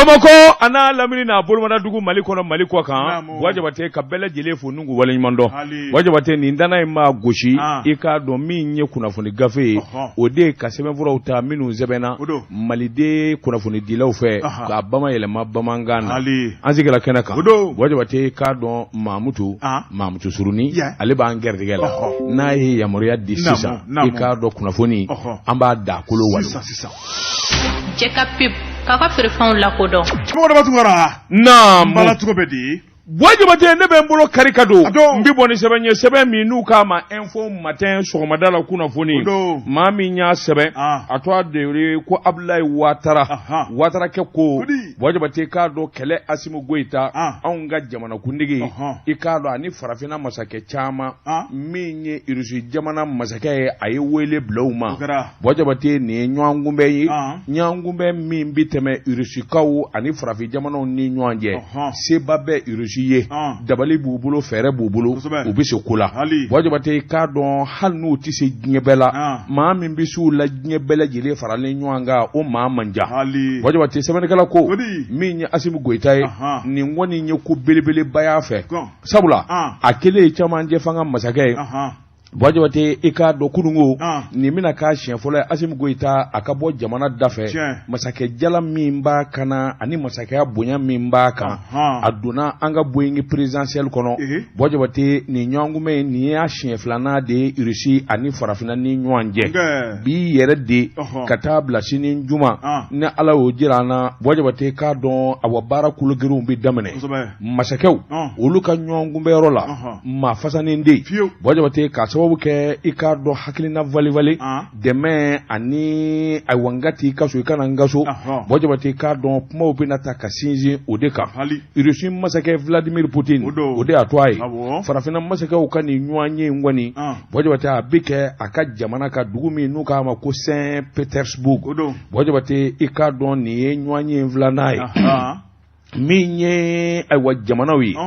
Bamako ana lamini na bolmana dugu Mali kono Mali ko kan wajabate ka bele jele fo nungu wala nyimando wajabate ni ndana ma goshi e ka do min ye kunafuni gafe o de ka sebenfura uta minu zebena Mali de kunafuni dilaw fe ka bama yele ma bamangana anzigala kenaka wajabate ka do mamutu suruni ale ba ngerdigela na ye yamoriya di sisa e ka do kunafuni amba da kulo wala Jeka pip kaka firfan la kodon ko da batungara na mbala tukobedi wajibate ne be mbolo karikado mbi boni sebenye sebe mi nuka ma info matin sogomadala kuna foni mami nya sebe atwa de ko Abdoulaye Watara ke ko wajibate ka do kele Asimu Goita onga jamana kundigi ikado ani farafina masake chama minye irusi jamana masake ayi wele blowma wajibate ne nyangumbe mi mbiteme irusi kawo ani farafi jamana ni nyanje sebabe irusi ye dabali bubulo fere bubulo ubise kula wajibate ka don hanu tise nyebela ma min bisu la nyebela jile farale nywanga o ma manja wajibate semene kala ko minya Asimu Goita ni ngoni nye ku belebele baya fe sabula akele chamanje fanga masake wajibate ika do kunungo ni mina ka shen fola Asimu Goita akabo jamana dafe masake jala mimba kana ani masake abonya mimba kan aduna anga boyingi presidentiel kono wajibate ni nyangume ni ya shen flana de irisi ani farafina ni nywanje bi yere de katabla sini njuma na ala ojirana wajibate ka don awabara kulugiru bi damene masakew uluka nyangume rola ma fasani ndi wajibate ka ke ikado hakilina vali deme ani aiwangati kaso ikana ngaso wajibate ikado puma upinata kasinji udeka irusi masake Vladimir Putin ude atwai farafina masake ukani nyuanye ngwani wajibate abike akajamana ka dugumi nuka ama ko Saint Petersburg wajibate ikado ni nyuanye vlanai minye aywa jamanawi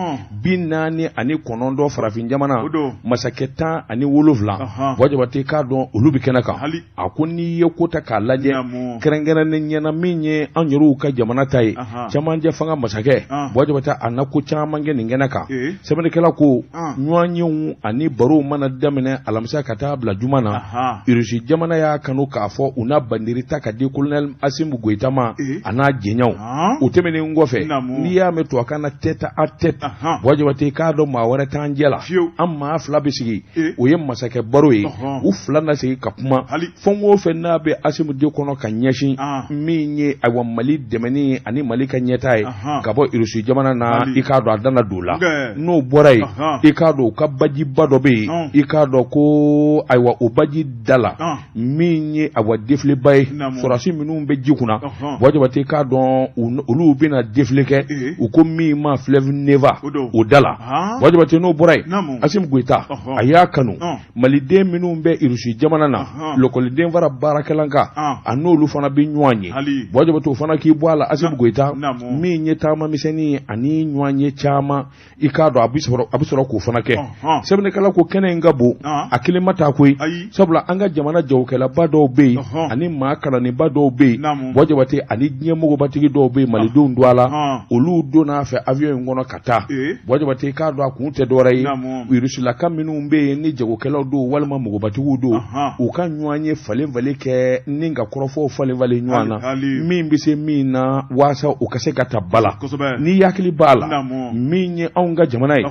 binani ani konondo farafin jamana masaketa ani wolofla wajibate ka don ulubi kenaka akuni yekota ka laje kerengena nyana minye anyoru ka jamana tai chamanje fanga masake wajibate anako chamange ningenaka sebene kala ko nwanyu ani baro mana damene alamsa katabla jumana irushi jamana ya kanu ka fo una bandirita ka de colonel Asimu Goita ma ana jenyaw utemene ngofe niya me to kana teta a teta wajibate ka do ma wara tanjela amma fla bisigi o yem masake baroyi u fla na sigi kapuma fongo fe na be Asimu de kono kanyashi minye awa Mali demeni ani Mali kanyetai kabo irusi jamana na ikado adana dula no borai ikado ka baji bado be ikado ko aywa obaji dala minye awa defle bay sorasi minum be jikuna wajibate ka do ulu bina defle ke ukomi ma Fleuve Neva udala wajibate no borai Asimu Goita aya kanu Mali de minum be irusi jamana na lokol de vara barakelanka anolu fana be nywanyi wajibate fana ki bwala Asimu Goita minye tama miseni ani nywanyi chama ikado abisoro ko fana ke sebne kala ko kene ngabo akile mata ko sabula anga jamana jawkela bado be ani makala ni bado be wajibate ani nyemo batigi do be Mali do ndwala olu do na fe avion ngono kata wajibate ka do akunte dorai wirusula kaminu mbe ni jawkela do walma mugo batigu do ukanyanye fale ke ninga korofo fale nywana mimbi se mina wasa ukase kata bala ni yakili bala minye aunga jamanai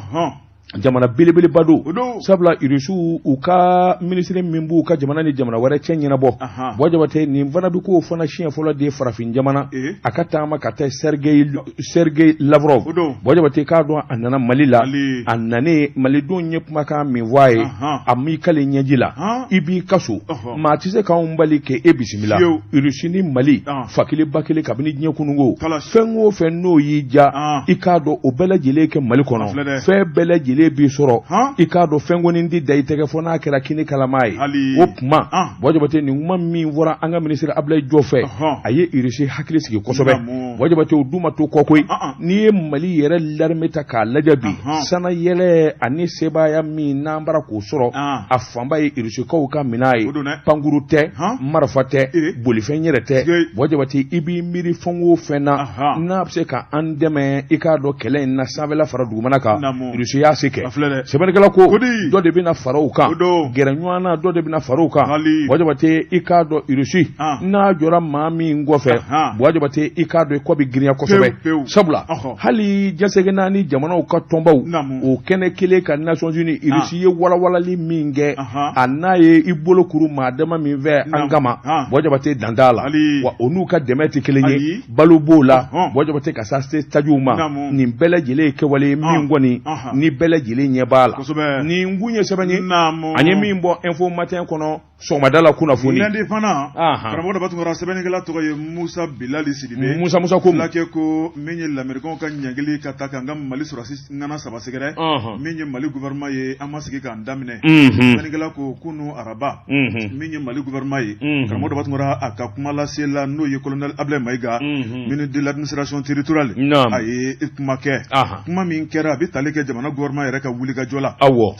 jamana bilibili bado sabla irisu uka ministre mimbu uka jamana ni jamana wara chenyina bo wajabate ni mvana biku fana shia fola de farafin jamana akata makata Sergei Lavrov wajabate ka do anana malila anane malido nyep maka mi waye ami kale nyajila ibi kaso ma tise ka umbali ke ebisimila irisu ni Mali fakile bakile kabini nyakunungo fengo fenno yija ikado obela jile ke Mali kono fe bela jile jele bi sɔrɔ i k'a dɔn fɛnkɔni di da i tɛgɛ fɔ n'a kɛra kini kalama ye o kuma Wajabate ni kuma min fɔra an ka ministre Ablaye Diop fɛ a ye Russie hakili sigi kosɛbɛ Wajabate o duma to kɔ koyi n'i ye Mali yɛrɛ l'armée ta k'a lajɛ bi sana yɛlɛ ani sebaya min n'an bara k'o sɔrɔ a fanba ye Russikaw ka mina ye pankuru tɛ marifa tɛ bolifɛn yɛrɛ tɛ Wajabate i b'i miiri fɛn o fɛn na n'a bɛ se ka an dɛmɛ i k'a dɔn kɛlɛ in na sanfɛla fara dugumana kan Russie y'a se kɛ sɛbɛnnikɛla ko dɔ de bɛna fara o kan gɛrɛ ɲɔgɔn na dɔ de bɛna fara o kan Wajabate i k'a dɔn Russie n'a jɔra maa min kɔfɛ Wajabate i k'a dɔn i kɔ bɛ girinya kosɛbɛ sabula hali jasɛgɛ naani jamanaw ka tɔnbaw o kɛnɛ kelen ka Nations Unies Russie ye walawalali min kɛ a n'a ye i bolo kuru maa dama min fɛ an kama Wajabate dan t'a la wa o n'u ka dɛmɛ tɛ kelen ye balo b'o la Wajabate ka se stade ma nin bɛɛ lajɛlen ye kɛwale min kɔni ni bɛɛ lajɛlen ɲɛ b'a la nin kun ye sɛbɛn ye an ye min bɔ info matin kɔnɔ sɔgɔmada la kunnafoni lundi fana karamɔgɔ dɔ batugara sɛbɛnnikɛla tɔgɔ ye Musa Bilali Sidibe Musa ko lakɛ ko min ye lamɛrikaw ka ɲangili ka ta kan ka Mali sɔrɔsi ngana saba sɛgɛrɛ min ye Mali gouvernement ye an ma sigi k'an daminɛ sɛbɛnnikɛla ko kunu araba min ye Mali gouvernement ye karamɔgɔ dɔ batugara a ka kuma lase la n'o ye colonel Ablaye Maïga ministre de l'administration territoriale a ye kuma kɛ kuma min kɛra a bɛ tali kɛ jamana gouvernement yɛrɛ ka wulikajɔ la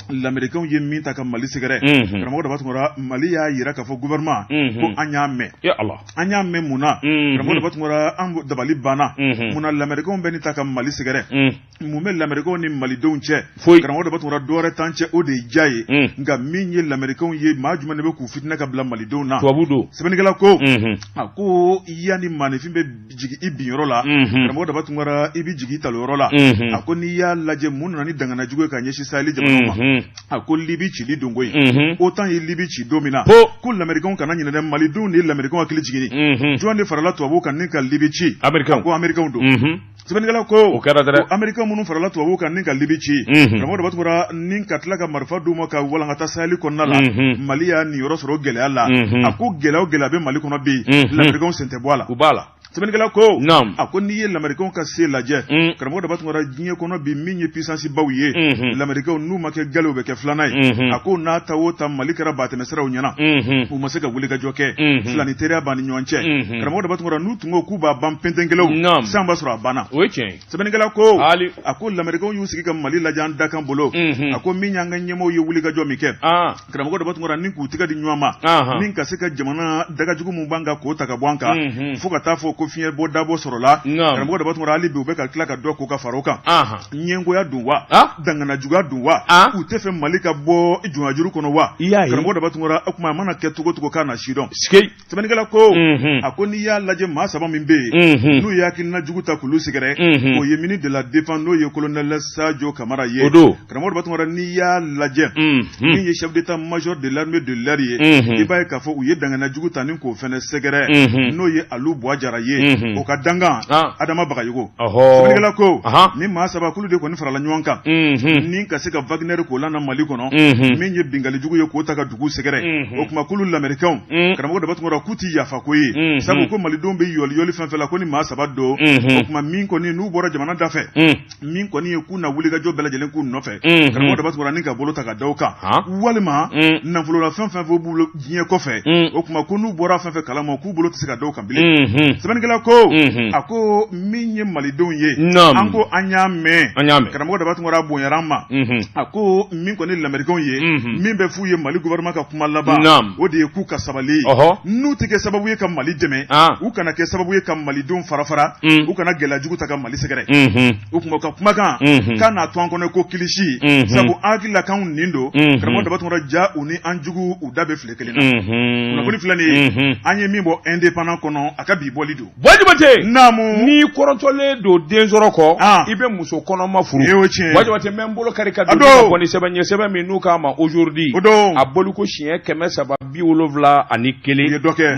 lamɛrikaw ye min ta ka Mali sɛgɛrɛ karamɔgɔ dɔ batugara Mali y'a yira k'a fɔ gouvernement ko an y'a mɛn an y'a mɛn mun na karamɔgɔ dɔ batugara an dabali banna mun na lamɛrikaw bɛ ni ta ka Mali sɛgɛrɛ mun bɛ lamɛrikaw ni malidenw cɛ karamɔgɔ dɔ batugara dɔwɛrɛ t'an cɛ o de ye ja ye nka min ye lamɛrikaw ye maa jumɛn de bɛ k'u fitinɛ ka bila malidenw na sɛbɛnnikɛla ko a ko yanni maanifin bɛ jigin i binyɔrɔ la karamɔgɔ dɔ batugara i bɛ jigin i taliyɔrɔ la a ko n'i y'a lajɛ mun nana ni danganajugu ye ka ɲɛsin Sahel jamanaw ma a ko Libi cili don ko ye autant ye Libi ci don min na ko lamɛrikaw kana ɲinɛ dɛ malidenw de ye lamɛrikaw hakili jigin jɔn de farala tubabuw kan ni ka Libi ci a ko Américains don sɛbɛnnikɛla ko Américains minnu farala tubabuw kan ni ka Libi ci karamɔgɔ dɔ batugara ni ka tila ka marifa d'u ma ka walankata Sahel kɔnɔna la Mali y'a niyɔrɔ sɔrɔ gɛlɛya la a ko gɛlɛya o gɛlɛya bɛ Mali kɔnɔ bi lamɛrikaw sen tɛ bɔ a la sɛbɛnnikɛla ko a ko n'i ye lamɛrikaw ka se lajɛ karamɔgɔ dɔ batugara diɲɛ kɔnɔ bi min ye puissance baw ye lamɛrikaw n'u ma kɛ galew bɛ kɛ filanan ye a ko n'a ta o ta Mali kɛra batɛmɛsiraw ɲɛna u ma se ka wulikajɔ kɛ filani teriya b'an ni ɲɔgɔn cɛ karamɔgɔ dɔ batugara n'u tun ko k'u b'a ban pɛntɛnkɛlaw san b'a sɔrɔ a banna sɛbɛnnikɛla ko a ko lamɛrikaw y'u sigi ka Mali lajɛ an dakan bolo a ko min y'an ka ɲɛmɔgɔw ye wulikajɔ min kɛ karamɔgɔ dɔ batugara ni k'u tigɛ di ɲɔgɔn ma ni ka se ka jamana dagajugu min b'an kan k'o ta ka bɔ an kan fo ka taa fɔ ko fiɲɛ bɔ dabɔ sɔrɔla karamɔgɔ dɔ batugara hali bi u bɛ ka tila ka dɔ k'u ka fara o kan ɲɛngoya dun wa danganajuguya dun wa u tɛ fɛ Mali ka bɔ jɔnjuru kɔnɔ wa karamɔgɔ dɔ batugara o kuma a mana kɛ cogo cogo k'a na sidɔn sɛbɛnnikɛla ko a ko n'i y'a lajɛ maa saba min bɛ yen n'u ye hakilina jugu ta k'olu sɛgɛrɛ o ye ministre de la défense n'o ye colonel Sadio Kamara ye karamɔgɔ dɔ batugara n'i y'a lajɛ min ye chef d'état major de l'armée de l'air ye i b'a ye k'a fɔ u ye danganajugu ta ni k'o fɛnɛ sɛgɛrɛ n'o ye Alu Buwajara ye o ka dangan Adama Bagayogo sɛbɛnnikɛla ko ni maa saba kulu de kɔni farala ɲɔgɔn kan ni ka se ka Wagner k'o lana Mali kɔnɔ min ye bingalijugu ye k'o ta ka dugu sɛgɛrɛ o kuma kulu lamɛrikaw karamɔgɔ dɔ batugara k'u ti yafa ko ye sabu ko malidenw bɛ yɔliyɔli fɛn fɛn la ko ni maa saba don o kuma min kɔni n'u bɔra jamana da fɛ min kɔni ye k'u na wulikajɔ bɛɛ lajɛlen k'u nɔfɛ karamɔgɔ dɔ batugara ni ka bolo ta ka da o kan walima nafolola fɛn fɛn fɔ bolo diɲɛ kɔfɛ o kuma ko n'u bɔra fɛn fɛn kalama k'u bolo tɛ se ka da o kan bilen sɛbɛnnikɛla ko a ko min ye malidenw ye an ko an y'a mɛn karamɔgɔ dɔ batugara bonyara an ma a ko min kɔni lamɛrikaw ye min bɛ f'u ye Mali gouvernement ka kuma laban o de ye k'u ka sabali n'u tɛ kɛ sababu ye ka Mali dɛmɛ u kana kɛ sababu ye ka malidenw fara u kana gɛlɛyajugu ta ka Mali sɛgɛrɛ u kuma ka kumakan k'a n'a to an kɔnɔ ko kilisi sabu an hakili la k'anw nin don karamɔgɔ dɔ batugara ja u ni an jugu u da bɛ file kelen na kunnafoni filɛ nin ye an ye min bɔ indépendant kɔnɔ a ka bi bɔli don Wajabate n'i kɔrɔtɔlen don den sɔrɔ kɔ i bɛ muso kɔnɔma furu Wajabate n bɛ n bolo kari ka don kɔni sɛbɛn ɲɛ sɛbɛn min n'u k'a ma aujourd'hui a boli ko siɲɛ 371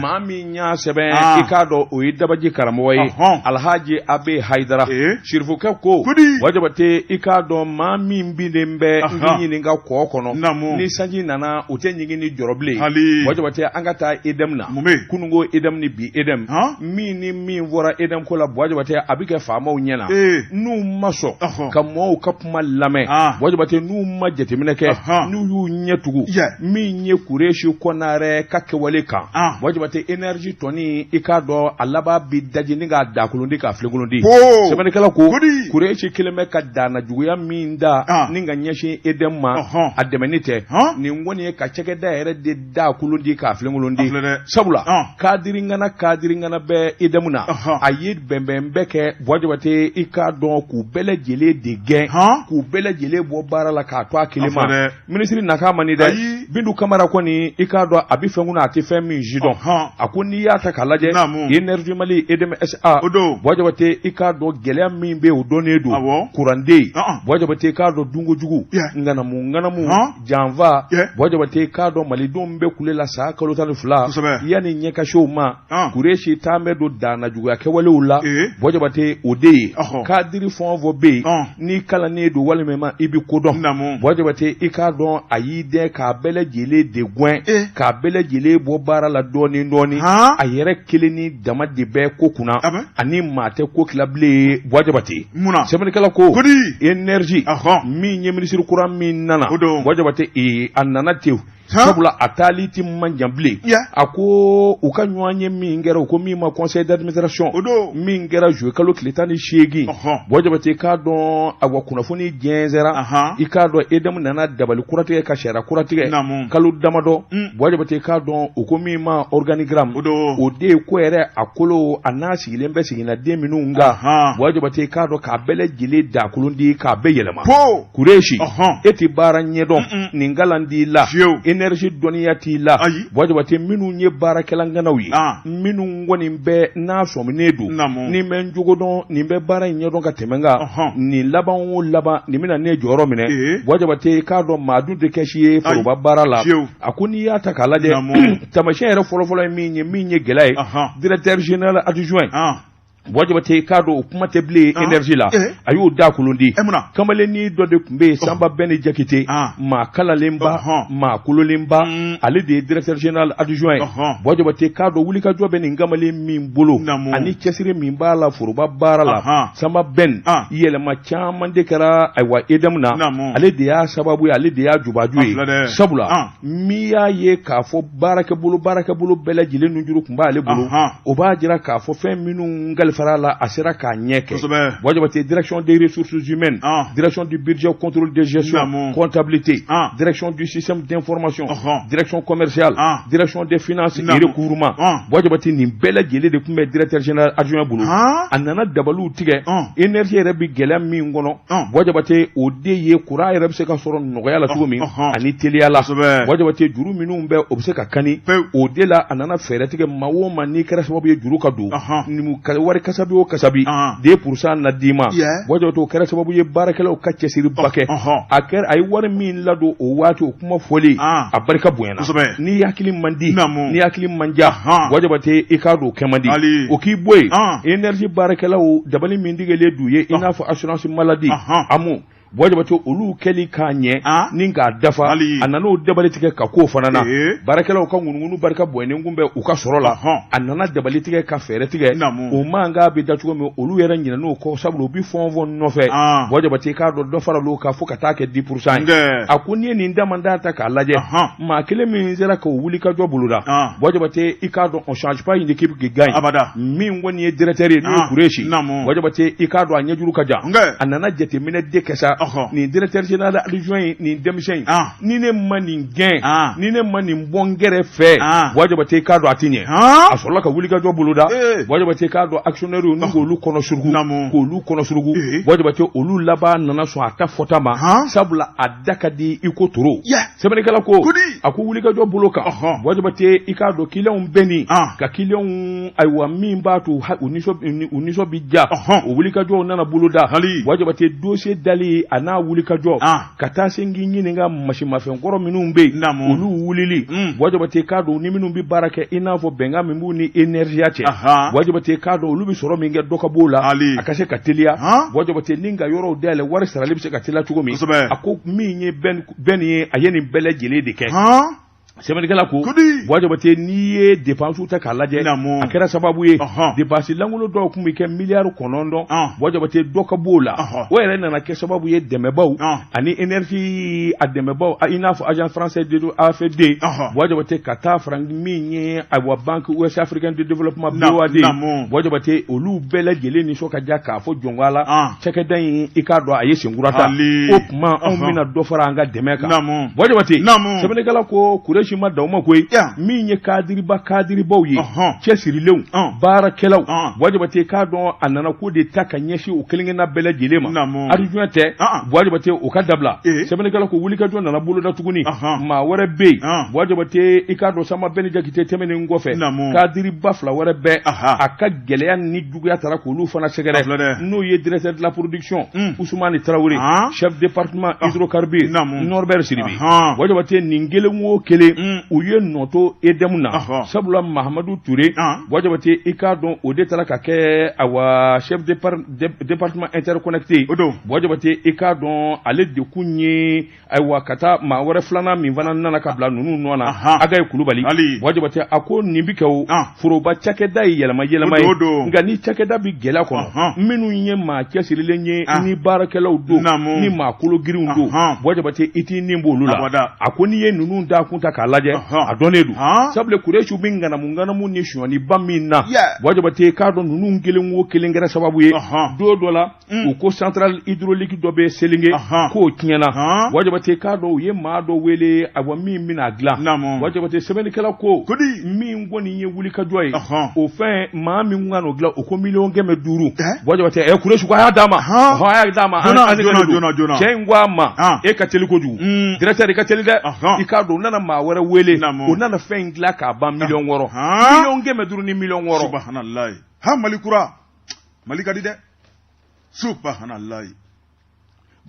maa min y'a sɛbɛn i k'a dɔn o ye Dabaji karamɔgɔ ye Alhaji Abe Haidara sirifukɛ ko Wajabate i k'a dɔn maa min bilen bɛ n ɲininka kɔ kɔnɔ ni sanji nana o tɛ ɲigin ni jɔrɔ bilen Wajabate an ka taa Edem na kununko Edem ni bi Edem min ni min fɔra Edem ko la Wajabate a bɛ kɛ faamaw ɲɛna n'u ma sɔn ka mɔɔw ka kuma lamɛn Wajabate n'u ma jateminɛ kɛ n'u y'u ɲɛ tugu min ye Kureshi Konare ka kɛwale kan Wajabate énergie tɔni i k'a dɔn a laban bi daji ni k'a dakolondi k'a filenkolondi sɛbɛnnikɛla ko Kureshi kelen bɛ ka daana juguya min da ni ka ɲɛsin Edem ma a dɛmɛni tɛ nin kɔni ye ka cɛkɛda yɛrɛ de dakolondi k'a filenkolondi sabula kadiringana bɛ Edem na a ye bɛnbɛn bɛɛ kɛ Wajabate i k'a dɔn k'u bɛɛ lajɛlen de gɛn k'u bɛɛ lajɛlen bɔ baara la k'a to a kelen ma minisiri Naka mani dɛ Bintu Kamara kɔni i k'a dɔn a bɛ fɛn kunna a tɛ fɛn min jidɔn a ko n'i y'a ta k'a lajɛ énergie Mali Edem SA Wajabate i k'a dɔn gɛlɛya min bɛ o dɔnnen don kuranden Wajabate i k'a dɔn dunkojugu nganamu janfa Wajabate i k'a dɔn malidenw bɛ kule la sa kalo 12 yanni ɲɛkasiw ma Kureshi taa bɛ don daana juguya kɛwalew la Wajabate o de ye kadiri fɛn o fɛn bɛ yen n'i kalannen don walima ma i bɛ kodɔn Wajabate i k'a dɔn a y'i dɛn k'a bɛɛ lajɛlen de gɛn k'a bɛɛ lajɛlen bɔ baara la dɔɔni a yɛrɛ kelen ni dama de bɛ ko kunna ani maa tɛ ko tilabilen Wajabate sɛbɛnnikɛla ko énergie min ye minisiri kura min nana Wajabate a nana tew sabula a taali ti man jan bilen a ko u ka ɲɔgɔn ye min kɛra u ko min ma conseil d'administration min kɛra juillet kalo tile 18 Wajabate k'a dɔn a wa kunnafoni jɛnsɛra i k'a dɔn Edem nana dabali kuratigɛ ka sariya kuratigɛ kalo damadɔ Wajabate k'a dɔn u ko min ma organigramme o de ye ko yɛrɛ a kolo a n'a sigilen bɛ siginaden minnu kan Wajabate k'a dɔn k'a bɛɛ lajɛlen dakolondi k'a bɛɛ yɛlɛma Kureshi e ti baara ɲɛdɔn nin galan d'i la énergie dɔnniya t'i la Wajabate minnu ye baarakɛlanganaw ye minnu kɔni bɛ n'a sɔminen don nin bɛ n jogo dɔn nin bɛ baara in ɲɛdɔn ka tɛmɛ kan nin laban o laban nin bɛna ne jɔyɔrɔ minɛ Wajabate k'a dɔn maadu de kɛsi ye foroba baara la a ko n'i y'a ta k'a lajɛ tamasiyɛn yɛrɛ fɔlɔfɔlɔ ye min ye gɛlɛya ye directeur général adjoint Wajabate k'a dɔn o kuma tɛ bilen énergie la a y'o dakolondi kamalenni dɔ de tun bɛ yen Sanba Bɛni Jakite maa kalalenba maa kololenba ale de ye directeur général adjoint Wajabate k'a dɔn wulikajɔ bɛ nin kamalen min bolo ani cɛsiri min b'a la foroba baara la Sanba Bɛni yɛlɛma caman de kɛra ayiwa Edem na ale de y'a sababu ye ale de y'a jubaju ye sabula min y'a ye k'a fɔ baarakɛbolo bɛɛ lajɛlen nujuru tun b'ale bolo o b'a jira k'a fɔ fɛn minnu fara la a sera k'a ɲɛ kɛ Wajabate direction des ressources humaines direction du budget contrôle de gestion comptabilité direction du système d'information direction commerciale direction des finances et recouvrement Wajabate nin bɛɛ lajɛlen de tun bɛ directeur général adjoint bolo a nana dabaliw tigɛ énergie yɛrɛ bi gɛlɛya min kɔnɔ Wajabate o de ye courant yɛrɛ bɛ se ka sɔrɔ nɔgɔya la cogo min ani teliya la Wajabate juru minnu bɛ o bɛ se ka kani o de la a nana fɛɛrɛ tigɛ maa o maa n'i kɛra sababu ye juru ka don wari kasabi o kasabi 2% na d'i ma Wajabate o kɛra sababu ye baarakɛlaw ka cɛsiri ba kɛ a ye wari min ladon o waati o kuma fɔli a barika bonyana ni hakili man di ni hakili man ja Wajabate i k'a dɔn o kɛ man di o k'i bɔ yen énergie baarakɛlaw dabali min digɛlen d'u ye i n'a fɔ assurance maladie amu Wajabate olu kɛli k'a ɲɛ ni k'a dafa a nan'o dabali tigɛ ka k'o fana na baarakɛlaw ka ŋunuŋunu barika bɔnnen kun bɛ u ka sɔrɔ la a nana dabali tigɛ ka fɛɛrɛ tigɛ o man k'a bɛ da cogo min olu yɛrɛ ɲinɛn'o kɔ sabula u bi fɔn nɔfɛ Wajabate k'a dɔn dɔ fara l'o kan fo ka taa kɛ 10% ye a ko n'i ye nin damanda ta k'a lajɛ maa kelen min sera k'o wuli ka jɔ boloda Wajabate i k'a dɔn on change pas une équipe qui gagne min kɔni ye directeur ye n'o ye Kureshi Wajabate i k'a dɔn a ɲɛjuru ka jan a nana jateminɛ de kɛ sa nin directeur général adjoint nin denmisɛn ni ne ma nin gɛn ni ne ma nin bɔ n gɛrɛ fɛ Wajabate k'a dɔn a ti ɲɛ a sɔrɔla ka wulikajɔ boloda Wajabate k'a dɔn actionnaire ni k'olu kɔnɔ surugu Wajabate olu laban nana sɔn a ta fɔta ma sabula a da ka di i ko toro sɛbɛnnikɛla ko a ko wulikajɔ bolo kan Wajabate i k'a dɔn client bɛ nin ka client ayiwa min b'a to u nisɔn bi ja o wulikajɔw nana boloda Wajabate dossier dali a n'a wulikajɔ ka taa se k'i ɲininka masimafɛnkɔrɔ minnu bɛ yen olu wulili Wajabate k'a dɔn ni minnu bɛ baara kɛ i n'a fɔ bɛnkan min b'u ni énergie cɛ Wajabate k'a dɔn olu bɛ sɔrɔ min kɛ dɔ ka b'o la a ka se ka teliya Wajabate ni ka yɔrɔw dayɛlɛ wari sarali bɛ se ka teliya cogo min a ko min ye bɛn ye a ye nin bɛɛ lajɛlen de kɛ Sɛbɛnnikɛla ko wajabate n'i ye dépense ta k'a lajɛ a kɛra sababu ye dépense lankolon dɔw tun bɛ kɛ miliyari 9 wajabate dɔ ka b'o la o yɛrɛ nana kɛ sababu ye dɛmɛbaw ani énergie a dɛmɛbaw i n'a fɔ agence français de AFD wajabate ka taa fara min ye ayiwa banque ouest africaine de développement BOAD wajabate olu bɛɛ lajɛlen nisɔn ka diya k'a fɔ jɔnko la cakɛda in i k'a dɔn a ye senkurata o tuma anw bɛna dɔ fara an ka dɛmɛ kan wajabate sɛbɛnnikɛla ko Kureshi ma daw ma koyi min ye kadiribaw ye cɛsirilenw baarakɛlaw wajabate k'a dɔn a nana ko de ta ka ɲɛsin o kelenkelenna bɛɛ lajɛlen ma adjoint tɛ wajabate o ka dabila sɛbɛnnikɛla ko wulikajɔ nana boloda tuguni maa wɛrɛ bɛ yen wajabate i k'a dɔn Sama Bɛni Jakite tɛmɛnen kɔfɛ kadiriba 2 wɛrɛ bɛ a ka gɛlɛya ni juguya taara k'olu fana sɛgɛrɛ n'o ye directeur de la production Ousmane Traoré chef département hydrocarbures Norbert Sidibe wajabate nin kelen o kelen u ye nɔto edemu na sabula Mahamadu Touré wajabate i k'a dɔn o de taara ka kɛ awa chef département interconnecté wajabate i k'a dɔn ale de kun ye ayiwa ka taa maa wɛrɛ filanan min fana nana ka bila ninnu nɔ na Agaye Kulubali wajabate a ko nin bi kɛ o foroba cakɛda ye yɛlɛma ye nka ni cakɛda bi gɛlɛya kɔnɔ minnu ye maa cɛsirilen ye ni baarakɛlaw don ni maa kologirinw don wajabate i t'i nin b'olu la a ko n'i ye ninnu da kun ta k'a lajɛ a dɔnnen don sabula Kureshi bɛ nganamu ni sonyaniba min na wajabate k'a dɔn ninnu kelen o kelen kɛra sababu ye don dɔ la u ko centrale hydraulique dɔ bɛ Selenge k'o tiɲɛna wajabate k'a dɔn u ye maa dɔ wele awa min bɛna dilan wajabate sɛbɛnnikɛla ko min kɔni ye wulikajɔ ye o fɛn maa min ka n'o dilan o ko 500,000 wajabate Kureshi ko a y'a d'a ma a y'a d'a ma cɛ in ko a ma e ka teli kojugu directeur i ka teli dɛ i k'a dɔn u nana maa wɛrɛ wele o nana fɛn in dilan k'a ban 600,000 500,000 ni 600,000 subhanallah ha Malikura Mali ka di dɛ subhanallah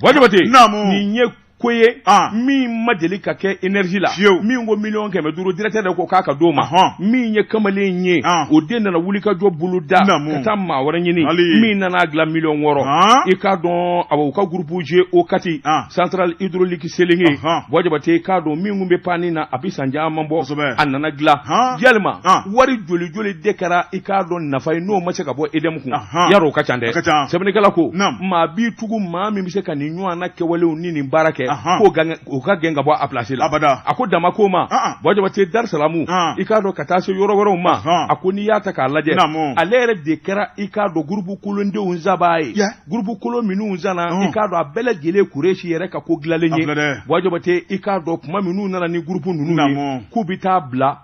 wajabate nin ye ko ye min ma deli ka kɛ énergie la min ko 500,000 directeur de ko k'a ka d'o ma min ye kamalen ye o den nana wulikajɔ bolo da ka taa maa wɛrɛ ɲini min nana dilan 600,000 i k'a dɔn u ka groupe GO kati centrale hydraulique Selenge wajabate k'a dɔn min bɛ panni na a bɛ san caman bɔ a nana dilan yalima wari joli de kɛra i k'a dɔn nafa ye n'o ma se ka bɔ EDM kun yarɔ o ka ca dɛ sɛbɛnnikɛla ko maa b'i tugu maa min bɛ se ka nin ɲɔgɔn na kɛwalew ni nin baara kɛ ko ka gɛn ka bɔ a place la a ko dama ko ma wajabate Dar Salamu i k'a dɔn ka taa se yɔrɔ wɛrɛw ma a ko n'i y'a ta k'a lajɛ ale yɛrɛ de kɛra i k'a dɔn groupe kolondenw nzaba ye groupe kolon minnu nzana i k'a dɔn a bɛɛ lajɛlen Kureshi yɛrɛ ka ko dilanlen ye wajabate i k'a dɔn kuma minnu nana ni groupe ninnu ye k'u bɛ taa bila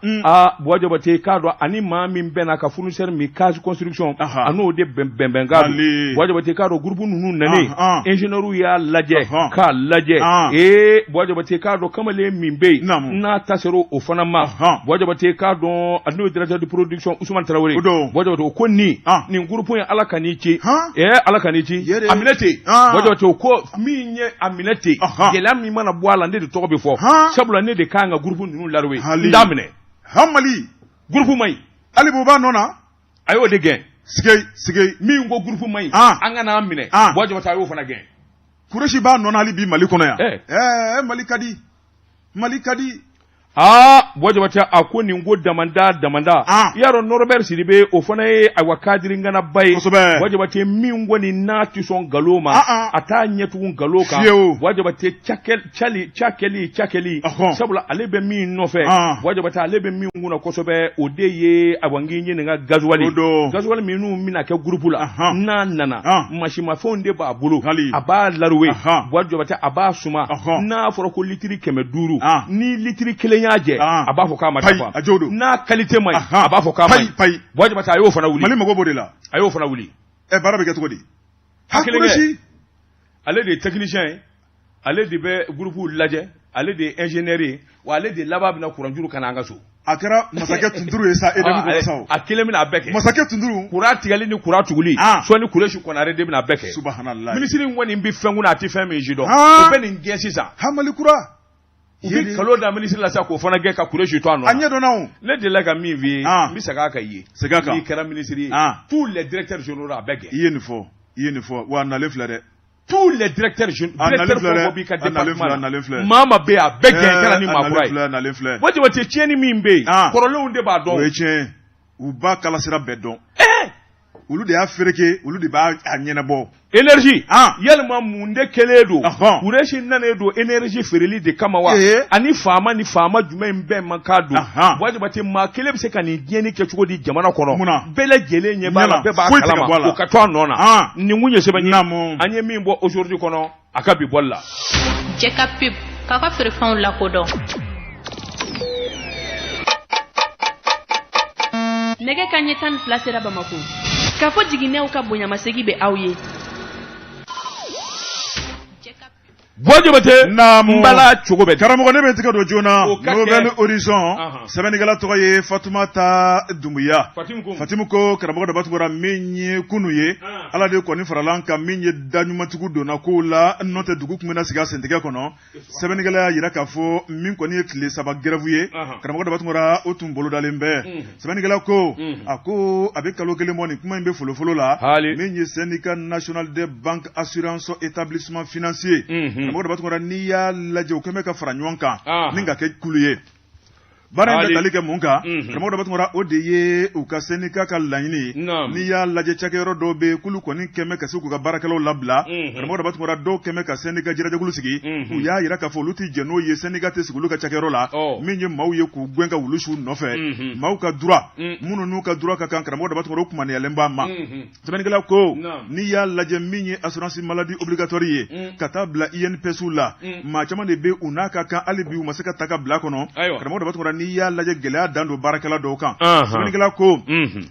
wajabate i k'a dɔn ani maa min bɛnna ka fournisseur min Case Construction a n'o de bɛnbɛn ka don wajabate i k'a dɔn groupe ninnu nanen ingénieur y'a lajɛ k'a lajɛ wajabate k'a dɔn kamalen min bɛ yen n'a ta sera o fana ma wajabate k'a dɔn a n'o directeur de production Ousmane Traoré wajabate o ko nin groupe ye Ala ka n'i ci Ala ka n'i ci Aminɛte wajabate o ko min ye Aminɛte gɛlɛya min mana bɔ a la ne de tɔgɔ bɛ fɔ sabula ne de kan ka groupe ninnu ladon n t'a minɛ Mali groupe man ɲi Ali Buba nɔ na a y'o de gɛn sigei min ko groupe man ɲi an ka n'an minɛ wajabate a y'o fana gɛn Kureshi b'a nɔ na hali bi Mali kɔnɔ yan Mali ka di wajabate a ko nin ko damanda yarɔ Norbert Sidibe o fana ye ayiwa kadiri nganaba ye wajabate min kɔni n'a tɛ sɔn nkalon ma a t'a ɲɛtugu nkalon kan wajabate cakɛli sabula ale bɛ min nɔfɛ wajabate ale bɛ min kunna kosɛbɛ o de ye ayiwa n k'i ɲininka gasoil minnu bɛna kɛ groupe la n'a nana masimafɛnw de b'a bolo a b'a laroué wajabate a b'a suma n'a fɔra ko litiri 500 ni litiri 1 y'a jɛ a b'a fɔ k'a ma dafa n'a qualité man ɲi a b'a fɔ k'a ma ɲi wajabate a y'o fana wuli Mali mago b'o de la a y'o fana wuli baara bɛ kɛ cogo di Kureshi ale de ye technicien ye ale de bɛ groupe lajɛ ale de ye ingénieur ye wa ale de laban bɛna courant juru ka na an ka so a kɛra masakɛ Tunturu ye sa EDM ko sa a kelen bɛna a bɛɛ kɛ masakɛ Tunturu courant tigɛli ni courant tuguli sɔni Kureshi Konare de bɛna a bɛɛ kɛ subhanallah ministre in kɔni bɛ fɛn kunna a tɛ fɛn min ji dɔn o bɛ nin gɛn sisan Malikura u bɛ kalo da ministre la sa k'o fana gɛn ka Kureshi to a nɔ a ɲɛ dɔnna ne delila ka min f'i ye n bɛ segin a kan i ye n'i kɛra ministre ye tous les directeurs généraux a bɛɛ gɛn i ye nin fɔ wa nalen filɛ dɛ tous les directeurs b'i ka département maa ma bɛ yen a bɛɛ gɛn kɛra ni maakura ye waati waati tiɲɛni min bɛ yen kɔrɔlenw de b'a dɔn. o ye tiɲɛ u b'a kalasira bɛɛ dɔn. olu de y'a fereke olu de b'a ɲɛnabɔ. énergie yalima mun de kɛlen don Kuresi nanen don énergie feereli de kama wa ani faama ni faama jumɛn bɛɛ man k'a don wajibati maa kelen bɛ se ka nin diɲɛni kɛ cogo di jamana kɔnɔ bɛɛ lajɛlen ɲɛ b'a la bɛɛ b'a kalama o ka to a nɔ na nin kun ye sɛbɛn ye an ye min bɔ aujourd'hui kɔnɔ a ka bi bɔli la. Jɛka pub k'a ka feerefɛnw lakodɔn. Nɛgɛ kanɲɛ 12 sera Bamako. K'a fɔ jiginɛw ka bonyamasegin bɛ aw ye. Wajibate mbala cogo bɛ karamɔgɔ ne bɛ tigɛ don joona Nouvelle Horizon sɛbɛnnikɛla tɔgɔ ye Fatumata Dumbuya Fatimu ko karamɔgɔ daba tugura min ye kunu ye ala de kɔni farala kan min ye daɲumantigiw donna kow la n'o tɛ dugu kun bɛna sigi a sentigɛ kɔnɔ sɛbɛnnikɛla y'a yira k'a fɔ min kɔni ye tile 3 grève ye karamɔgɔ daba tugura o tun bolodalen bɛɛ sɛbɛnnikɛla ko a ko a bɛ kalo 1 bɔ nin kuma in bɛ folofolo la min ye syndicat national des banques assurance établissement financier karamɔgɔ daba tugura n'i y'a lajɛ u kɛn bɛ ka fara ɲɔgɔn kan ni ka kɛ kulu ye baara in bɛ tali kɛ mun kan karamɔgɔ daba tugura o de ye u ka syndicat ka laɲini n'i y'a lajɛ cakɛyɔrɔ dɔw bɛ yen k'olu kɔni kɛn bɛ ka se k'u ka baarakɛlaw labila karamɔgɔ daba tugura dɔw kɛn bɛ ka syndicat jirajɛkulu sigi u y'a yira k'a fɔ olu tɛ jɛn n'o ye syndicat tɛ sigi olu ka cakɛyɔrɔ la min ye maaw ye k'u gɛn ka wulusiw nɔfɛ maaw ka droit minnu n'u ka droit ka kan karamɔgɔ daba tugura o kumaniyalen b'a ma sɛbɛnnikɛla ko n'i y'a lajɛ min ye assurance maladie obligatoire ye ka taa bila INPS la maa caman de bɛ u n'a ka kan hali bi u ma se ka ta ka bila kɔnɔ karamɔgɔ daba tugura n'i y'a lajɛ gɛlɛya dan don baarakɛla dɔw kan sɛbɛnnikɛla ko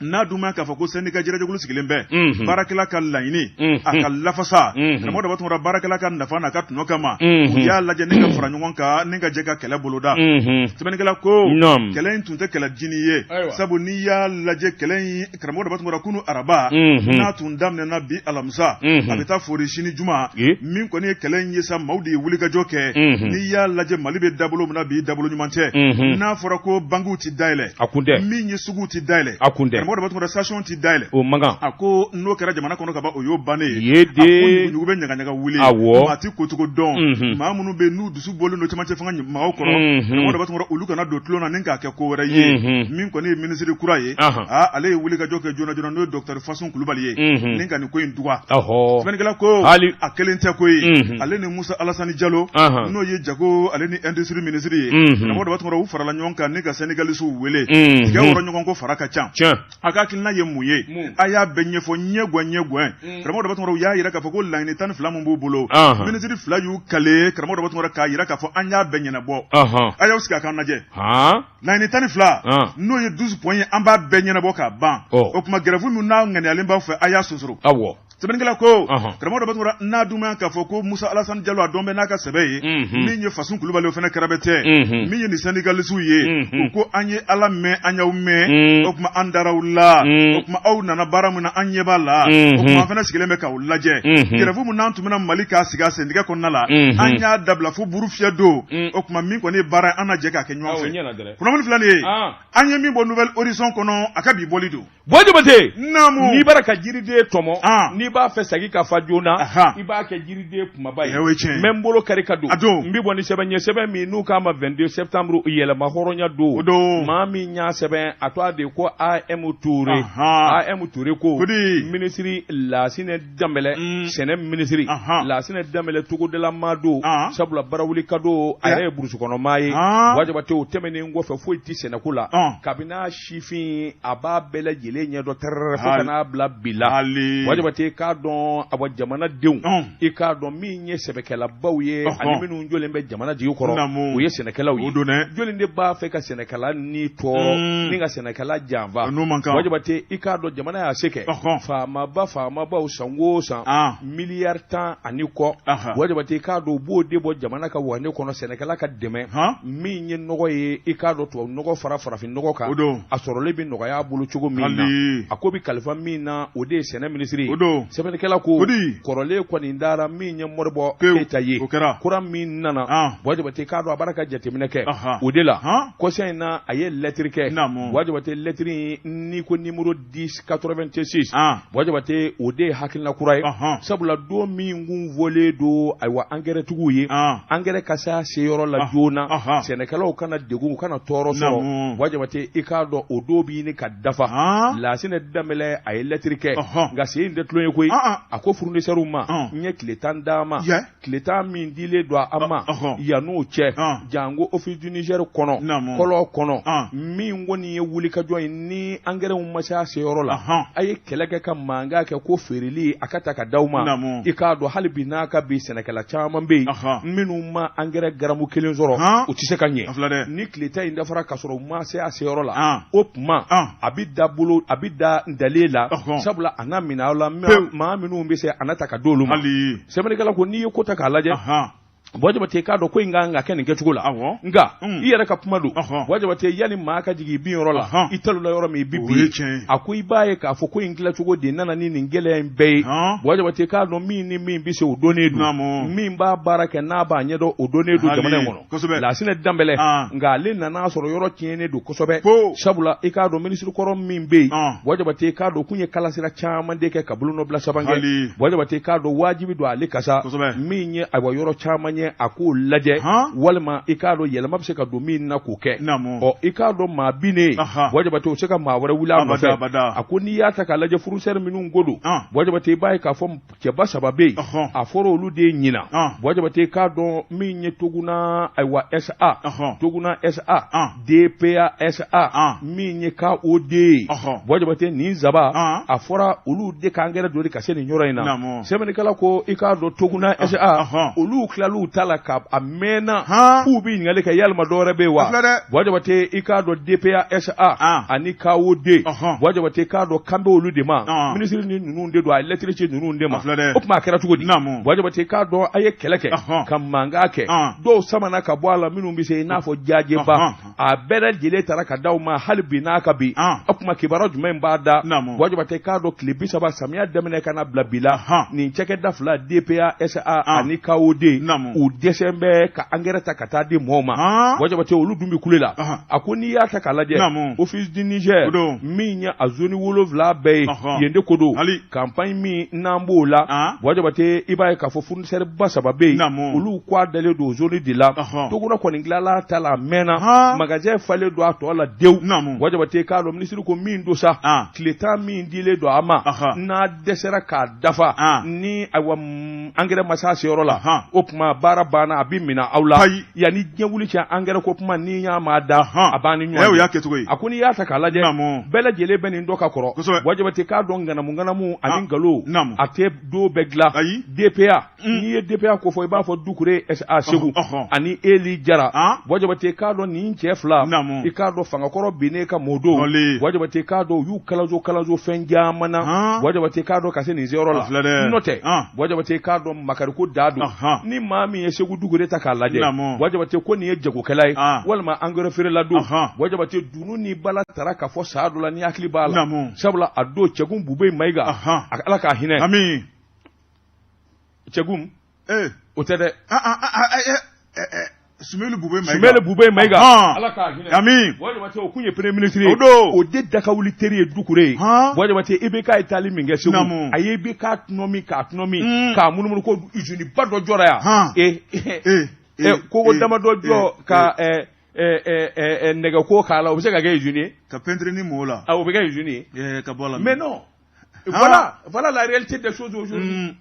n'a dun ma k'a fɔ ko syndicat jirajɛkulu sigilen bɛ baarakɛla ka laɲini a ka lafasa karamɔgɔ daba tugura baarakɛla ka nafa n'a ka tɔnɔ kama u y'a lajɛ ne ka fara ɲɔgɔn kan ne ka jɛ ka kɛlɛ boloda sɛbɛnnikɛla ko kɛlɛ in tun tɛ kɛlɛ jini ye sabu n'i y'a lajɛ kɛlɛ in karamɔgɔ daba tugura kunu araba n'a tun daminɛna bi alamisa a bɛ taa fori sini juma min kɔni ye kɛlɛ in ye sa maaw de ye wulikajɔ kɛ n'i y'a lajɛ Mali bɛ dabolo min na bi dabolo ɲuman tɛ n'a fɔra ko banguw ti dayɛlɛ min ye suguw ti dayɛlɛ karamɔgɔ daba tugura station ti dayɛlɛ a ko n'o kɛra jamana kɔnɔ ka ban o y'o bannen ye a ko ɲugu bɛ ɲagaɲaga wuli maa ti kocogo dɔn maa minnu bɛ n'u dusu bɔlen don cɛmancɛ fanga maaw kɔrɔ karamɔgɔ daba tugura olu kana don tulon na ni k'a kɛ ko wɛrɛ ye min kɔni ye minisiri kura ye ale ye wulikajɔ kɛ joona joona n'o ye docteur Fasun Kulubali ye ni ka nin ko in duga sɛbɛnnikɛla ko a kelen tɛ ko ye ale ni Musa Alasani Jalo n'o ye jago ale ni industrie ministre ye karamɔgɔ daba tugura u farala ɲɔgɔn kan ni ka syndicalistw wele tigɛ wɔrɔ ɲɔgɔn ko fara ka ca a ka hakilina ye mun ye a y'a bɛɛ ɲɛfɔ ɲɛgwɛn karamɔgɔ daba tugura u y'a yira k'a fɔ ko laɲini 12 min b'u bolo ministre 2 y'u kale karamɔgɔ daba tugura k'a yira k'a fɔ an y'a bɛɛ ɲɛnabɔ a y'aw sigi a kan lajɛ laɲini 12 n'o ye 12 points ye an b'a bɛɛ ɲɛnabɔ k'a ban o tuma grève min n'a ŋaniyalen b'aw fɛ a y'a sonsoro sɛbɛnnikɛla ko karamɔgɔ daba tugura n'a dun ma k'a fɔ ko Musa Alasani Jalo a dɔn bɛ n'a ka sɛbɛ ye min ye Fasun Kulubali o fana kɛrɛbɛ tɛ min ye nin syndicalistw ye u ko an ye Ala mɛn an y'aw mɛn o tuma an daraw la o tuma aw nana baara min na an ɲɛ b'a la o tuma an fana sigilen bɛ k'aw lajɛ grève min n'an tun bɛna Mali k'a sigi a syndicat kɔnɔna la an y'a dabila fo buru fiyɛ don o tuma min kɔni ye baara ye an na jɛ k'a kɛ ɲɔgɔn fɛ kunnafoni filɛ nin ye an ye min bɔ Nouvelle Horizon kɔnɔ a ka bi bɔli don Wajibate n'i bara ka jiriden tɔmɔ n'i b'a fɛ sagi ka fa joona i b'a kɛ jiriden kumaba ye mais n bolo kari ka don n bɛ bɔ ni sɛbɛn ye sɛbɛn min n'u k'a ma 22 septembre yɛlɛma hɔrɔnya don maa min y'a sɛbɛn a to a de ko AM Toure ko ministre Lasine Dambɛlɛ sɛnɛ ministre Lasine Dambɛlɛ togodala maa don sabula barawuli ka don a yɛrɛ ye burusi kɔnɔ maa ye Wajibate o tɛmɛnen kɔfɛ foyi ti sɛnɛko la kabini sifin a b'a bɛɛ lajɛlen ɲɛdɔn tɛrɛrɛ fo ka n'a bila bi la Wajibate k'a dɔn a jamanadenw i k'a dɔn min ye sɛbɛkɛlabaw ye ani minnu jɔlen bɛ jamana jigi kɔrɔ o ye sɛnɛkɛlaw ye jɔlen de b'a fɛ ka sɛnɛkɛla ni tɔ ni ka sɛnɛkɛla janfa Wajibate i k'a dɔn jamana y'a se kɛ faamabaw san o san miliyari 10 ani kɔ Wajibate i k'a dɔn u b'o de bɔ jamana ka wande kɔnɔ sɛnɛkɛla ka dɛmɛ min ye nɔgɔ ye i k'a dɔn tubabu nɔgɔ fara farafin nɔgɔ kan a sɔrɔlen bɛ nɔgɔya bolo cogo min na a ko bi kalifa min na o de sɛnɛ ministre sɛbɛnnikɛla ko kɔrɔlen kɔni dara min ye Modibo Keita ye kura min nana wajibate k'a dɔn a b'a ka jateminɛ kɛ o de la kɔsɛn in na a ye lettre kɛ wajibate lettre ni ko numéro 1086 wajibate o de hakilina kura ye sabula don min kun volen do ayiwa engrais tigiw ye engrais ka se a seyɔrɔ la joona sɛnɛkɛlaw kana degun u kana tɔɔrɔ sɔrɔ wajibate i k'a dɔn o do b'i ni ka dafa lasine Dembele a ye lettre kɛ nka sen in tɛ tulon ye koyi a ko fournisseur ma n ye tile 10 d'a ma tile 10 min dilen don a ma yan'o cɛ jango office du Niger kɔnɔ kɔlɔ kɔnɔ min kɔni ye wuli ka jɔ ye ni engrais ma se a seyɔrɔ la a ye kɛlɛ kɛ ka mankan kɛ ko feereli a ka ta ka d'aw ma i k'a dɔn hali bi n'a ka bi sɛnɛkɛla caman bɛ yen minnu ma engrais garamu 1 sɔrɔ u tɛ se ka ɲɛ ni tile 10 in dafara ka sɔrɔ u ma se a seyɔrɔ la o tuma a bɛ da ndale la sabula a n'a minɛ aw la maa minnu bɛ se a na ta ka di olu ma sɛbɛnnikɛla ko n'i ye ko ta k'a lajɛ wajibate k'a dɔn ko in ka kɛ nin kɛcogo la nka i yɛrɛ ka kuma don wajibate yani maa ka jigin bin yɔrɔ la i talula yɔrɔ min i bi bi a ko i b'a ye k'a fɔ ko in dilancogo de nana ni nin gɛlɛya in bɛɛ ye wajibate k'a dɔn min ni min bɛ se o donnen don min b'a baara kɛ n'a b'a ɲɛdɔn o donnen don jamana in kɔnɔ Lasine Dembele nka ale nana sɔrɔ yɔrɔ tiɲɛnen don kosɛbɛ sabula i k'a dɔn minisiri kɔrɔ min bɛ yen wajibate k'a dɔn kun ye kalasira caman de kɛ ka bolonɔ bila saban kɛ wajibate k'a dɔn wajibi don ale kasa min ye ayiwa yɔrɔ caman ye a k'o lajɛ walima i k'a dɔn yɛlɛma bɛ se ka don min na k'o kɛ i k'a dɔn maa binnen wajibate o se ka maa wɛrɛ wuli a nɔfɛ a ko n'i y'a ta k'a lajɛ furusɛri minnu ko don wajibate i b'a ye k'a fɔ cɛba 3 bɛ yen a fɔra olu de ɲina wajibate k'a dɔn min ye Toguna ayiwa SA Toguna SA DPA SA min ye KOD wajibate nin zaba a fɔra olu de ka engrais doni ka se nin yɔrɔ in na sɛbɛnnikɛla ko i k'a dɔn Toguna SA olu tilal'u ta la ka a mɛnna k'u bɛ ɲininkali kɛ yalima dɔwɛrɛ bɛ yen wa wajibate i k'a dɔn DPA SA ani KOD wajibate k'a dɔn kan bɛ olu de ma minisiri ni ninnu de don a ye lettre ci ninnu de ma o tuma a kɛra cogo di wajibate k'a dɔn a ye kɛlɛ kɛ ka mankan kɛ dɔw samana ka bɔ a la minnu bɛ se i n'a fɔ jajɛba a bɛɛ lajɛlen taara ka d'aw ma hali bi n'a ka bi o tuma kibaruya jumɛn b'a da wajibate k'a dɔn tile 30 samiya daminɛ ka na bila bi la nin cakɛda 2 DPA SA ani KOD u dɛsɛ bɛ ka engrais ta ka taa di mɔgɔw ma wajibate olu dun bɛ kule la a ko n'i y'a ta k'a lajɛ office du Niger min ye a zone 7 bɛɛ ye yen de ko don campagne min n'an b'o la wajibate i b'a ye k'a fɔ fournisseur ba 3 bɛ yen olu k'a dalen don zone de la Toguna kɔni dilanla ta la mɛnna magasin falen don a tɔ la dewu wajibate k'a dɔn minisiri ko min don sa tile 10 min dilen don a ma n'a dɛsɛra k'a dafa ni ayiwa engrais ma se a seyɔrɔ la o tuma baara banna a bɛ minɛ aw la yanni diɲɛ wuli cɛ engrais ko kuma n'i y'a ma da a b'a ni ɲɔgɔn ye a ko n'i y'a ta k'a lajɛ bɛɛ lajɛlen bɛ nin dɔ ka kɔrɔ wajibate k'a dɔn ŋanamu ani nkalon a tɛ do bɛɛ dilan DPA n'i ye DPA ko fɔ i b'a fɔ Dukure SA Segu ani Eli Jara wajibate k'a dɔn nin cɛ 2 i k'a dɔn fangakɔrɔ binnen ka mɔ don wajibate k'a dɔn u y'u kalanso fɛn caman na wajibate k'a dɔn ka se nin seyɔrɔ la n'o tɛ wajibate k'a dɔn makariko da don ni maa min ye Segu Dukure ta k'a lajɛ wajibate ko nin ye jagokɛla ye walima engrais feerela don wajibate dunu ni bala tara ka fɔ saa dɔ la ni hakili b'a la sabula a don Cɛgun Bube Mayiga Ala k'a hinɛ Cɛgun o tɛ dɛ Sumeli Bube Mayiga Ala k'a hinɛ wajibate o kun ye premier ministre ye o de dakawuli teri ye Dukure ye wajibate IBK ye taali min kɛ Segu a ye IBK k'a munumunu ko usine ba dɔ jɔra yan ko dama dɔ jɔ ka nɛgɛ ko k'a la o bɛ se ka kɛ usine ye ka peinture ni mɔgɔw la o bɛ kɛ usine ye ka bɔ la mais non voilà la réalité des choses aujourd'hui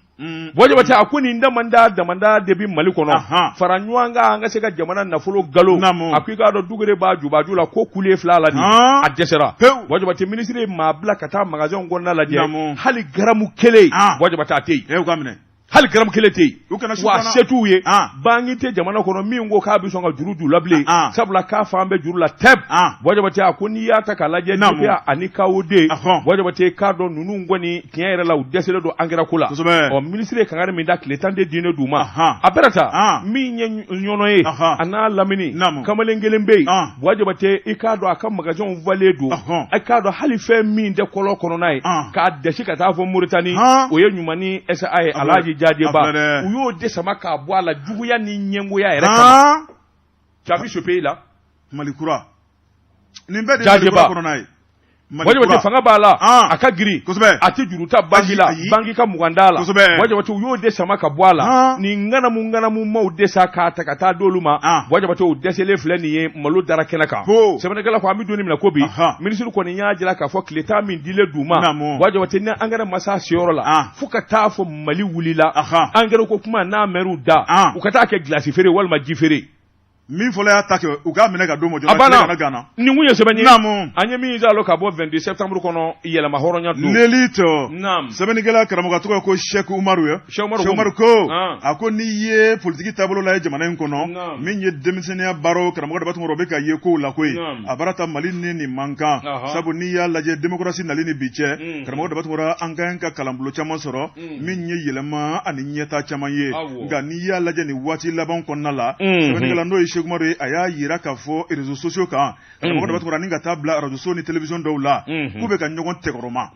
wajibate a ko nin damanda de bi Mali kɔnɔ fara ɲɔgɔn kan an ka se ka jamana nafolo galo a ko i k'a dɔn Dukure b'a jubaju la ko kule 2 la ni a dɛsɛra wajibate ministre ye maa bila ka taa magasin kɔnɔna lajɛ hali garamu 1 wajibate a tɛ yen hal garam kelete wa setu ye bangi te jamana kono mi ngo ka bi songa juru du lable sabla ka fa ambe juru la teb wajabati akuni ya ta kala je ya anika wode wajabati ka do nunu ngoni tiere la udesele do angira kula o ministre kangare mi dak le tande dine duma aberata mi nyono ye ana lamini kamalengelembe wajabati ikado akam magazon valedo akado halife mi de kolo kono nai ka deshi ka ta fo Mauritanie o ye nyumani SAI alaji jadeba uyo de samaka boala juguya ni nyengo ya ereka chabi ce pays là Malikura nimbe de Malikura kono nai wajabati fanga bala akagiri ati juruta bangila bangika mugandala wajabati uyo de samaka boala ni ngana mu maude saka takata doluma wajabati o desele fleni ye malo dara kenaka sebenegala ko ami doni mina ko bi ministre ko ni nyaajira ka fo kleta min dile duma wajabati na angara masa sioro la fuka tafo mali wulila angara ko kuma na meru da ukata ke glace fere wal ma jifere min fɔlɔ y'a ta kɛ u k'a minɛ ka don mɔ jɔna kana gana ni mun ye sɛbɛnni an ye min zalo ka bɔ 22 septembre kɔnɔ yɛlɛma hɔrɔnya don lelito sɛbɛnnikɛla karamɔgɔ tɔgɔ ko Sheikh Umaru ye Sheikh Umaru ko a ko n'i ye politiki taabolo la ye jamana in kɔnɔ min ye denmisɛnniya baro karamɔgɔ de b'a tɔgɔ bɛ ka ye kow la koyi a baara ta Mali ni nin man kan sabu n'i y'a lajɛ démocratie nali ni bi cɛ karamɔgɔ de b'a tɔgɔ an ka ka kalanbolo caman sɔrɔ min ye yɛlɛma ani ɲɛta caman ye nka n'i y'a lajɛ nin waati laban kɔnɔna la sɛbɛnnikɛla n'o ye Sheikh Umaru a y'a yira k'a fɔ réseaux sociaux kan karamɔgɔ de b'a tɔgɔ ni ka taa bila radio so ni télévision dɔw la k'u bɛ ka ɲɔgɔn tɛgɔrɔma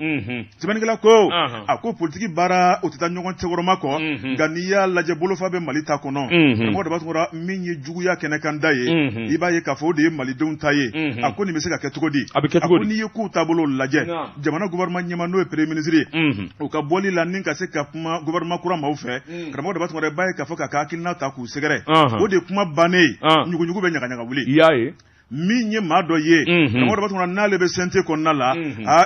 sɛbɛnnikɛla ko a ko politiki baara o tɛ taa ɲɔgɔn tɛgɔrɔma kɔ nka n'i y'a lajɛ bolofa bɛ Mali ta kɔnɔ karamɔgɔ de b'a tɔgɔ min ye juguya kɛnɛ kan da ye i b'a ye k'a fɔ o de ye malidenw ta ye a ko nin bɛ se ka kɛ cogo di a ko n'i ye kow taabolo lajɛ jamana gouvernement ɲɛma n'o ye premier ministre ye o ka bɔli la ni ka se ka kuma gouvernement kura maaw fɛ karamɔgɔ de b'a tɔgɔ i b'a ye k'a fɔ k'a ka hakilina ta k'u sɛgɛrɛ o de kuma bannen ɲuguɲugu bɛ ɲagaɲaga wuli i y'a ye min ye maa dɔ ye karamɔgɔ de b'a tɔgɔ n'ale bɛ CNT kɔnɔna la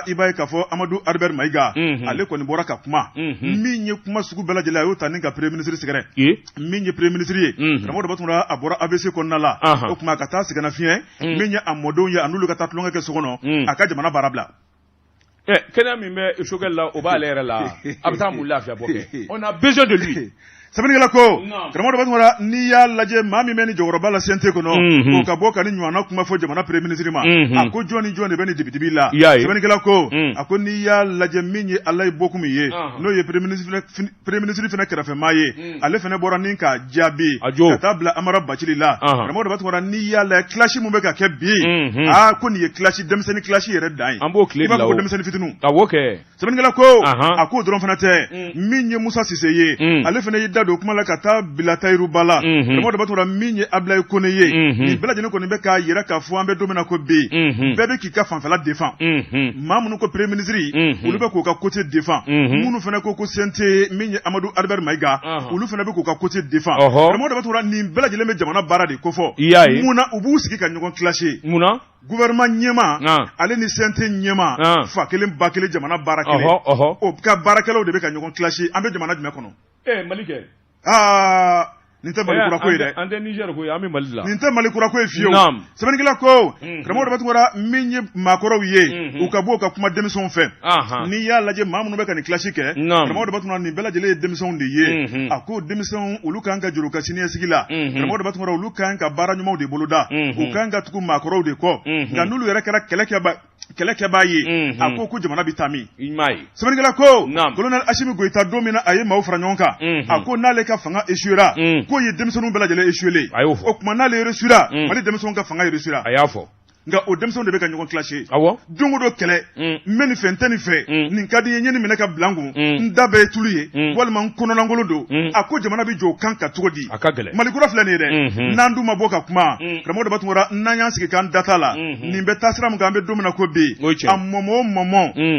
i b'a ye k'a fɔ Amadu Albert Mayiga ale kɔni bɔra ka kuma min ye kuma sugu bɛɛ lajɛlen a y'o ta ni ka premier ministre sɛgɛrɛ min ye premier ministre ye karamɔgɔ de b'a tɔgɔ a bɔra ABC kɔnɔna la o tuma ka taa sɛgɛnna fiɲɛ min ye a mɔdenw ye a n'olu ka taa tulonkɛ kɛ so kɔnɔ a ka jamana baara bila kɛnɛ min bɛ Sogɛl la o b'ale yɛrɛ la a bɛ taa mun lafiya bɔ kɛ on a besoin de lui sɛbɛnnikɛla ko karamɔgɔ de b'a tɔgɔ n'i y'a lajɛ maa min bɛ ni jɔyɔrɔba la CNT kɔnɔ o ka bɔ ka ni ɲɔgɔnna kuma fɔ jamana premier ministre ma a ko jɔn ni jɔn de bɛ ni dibi la sɛbɛnnikɛla ko a ko n'i y'a lajɛ min ye Ala ye bɔkun min ye n'o ye premier ministre fana kɛrɛfɛmaa ye ale fana bɔra ni ka jaabi ka taa bila Amara Bacili la karamɔgɔ de b'a tɔgɔ n'i y'a lajɛ classe mun bɛ ka kɛ bi ko nin ye classe denmisɛnnin classe yɛrɛ dan ye an b'o tile i b'a fɔ ko denmisɛnnin fitininw awɔ kɛ sɛbɛnnikɛla ko a ko dɔrɔn fana tɛ min ye Musa Sise ye ale fana y'i da don kuma la ka taa bila Tayiru Bala karamɔgɔ de b'a tɔgɔ min ye Ablaye Kone ye nin bɛɛ lajɛlen kɔni bɛ k'a yira k'a fɔ an bɛ don min na ko bi bɛɛ bɛ k'i ka fanfɛla défend maa minnu ko premier ministre olu bɛ k'u ka côté défend minnu fana ko CNT min ye Amadu Albert Mayiga olu fana bɛ k'u ka côté défend karamɔgɔ de b'a tɔgɔ nin bɛɛ lajɛlen bɛ jamana baara de kofɔ munna u b'u sigi ka ɲɔgɔn clasher munna gouvernement ɲɛma ale ni CNT ɲɛma fa kelen ba kelen jamana baara kelen o ka baarakɛlaw de bɛ ka ɲɔgɔn clasher an bɛ jamana jumɛn kɔnɔ Malikɛ nin tɛ Mali kura ko ye dɛ an tɛ Niger ko ye an bɛ Mali la nin tɛ Mali kura ko ye fiyewu sɛbɛnnikɛla ko karamɔgɔ de b'a tɔgɔ min ye maakɔrɔw ye u ka bɔ u ka kuma denmisɛnw fɛ n'i y'a lajɛ maa minnu bɛ ka nin classe kɛ karamɔgɔ de b'a tɔgɔ nin bɛɛ lajɛlen ye denmisɛnw de ye a ko denmisɛnw olu kan ka juru ka siniɲɛsigi la karamɔgɔ de b'a tɔgɔ olu kan ka baara ɲumanw de boloda u kan ka tugu maakɔrɔw de kɔ nka n'olu yɛrɛ kɛra kɛlɛkɛbaa ye a ko jamana bɛ taa min sɛbɛnnikɛla ko colonel Asimi Goyita don min na a ye maaw fara ɲɔgɔn kan a ko n'ale ka fanga échouera ko ye denmisɛnninw bɛɛ lajɛlen échoué o tuma n'ale réussira Mali denmisɛnninw ka fanga réussira a y'a fɔ nka o denmisɛnw de bɛ ka ɲɔgɔn clasher don o don kɛlɛ n bɛ nin fɛ n tɛ nin fɛ nin ka di n ye nin minɛ ka bila n kun n da bɛɛ ye tulu ye walima n kɔnɔlankolon don a ko jamana bɛ jɔ o kan ka cogo di malikura filɛ nin ye dɛ n'an dun ma bɔ ka kuma karamɔgɔ de b'a tɔgɔ n'an y'an sigi k'an data la nin bɛ taa sira min kan an bɛ don min na ko bi a mɔmɔ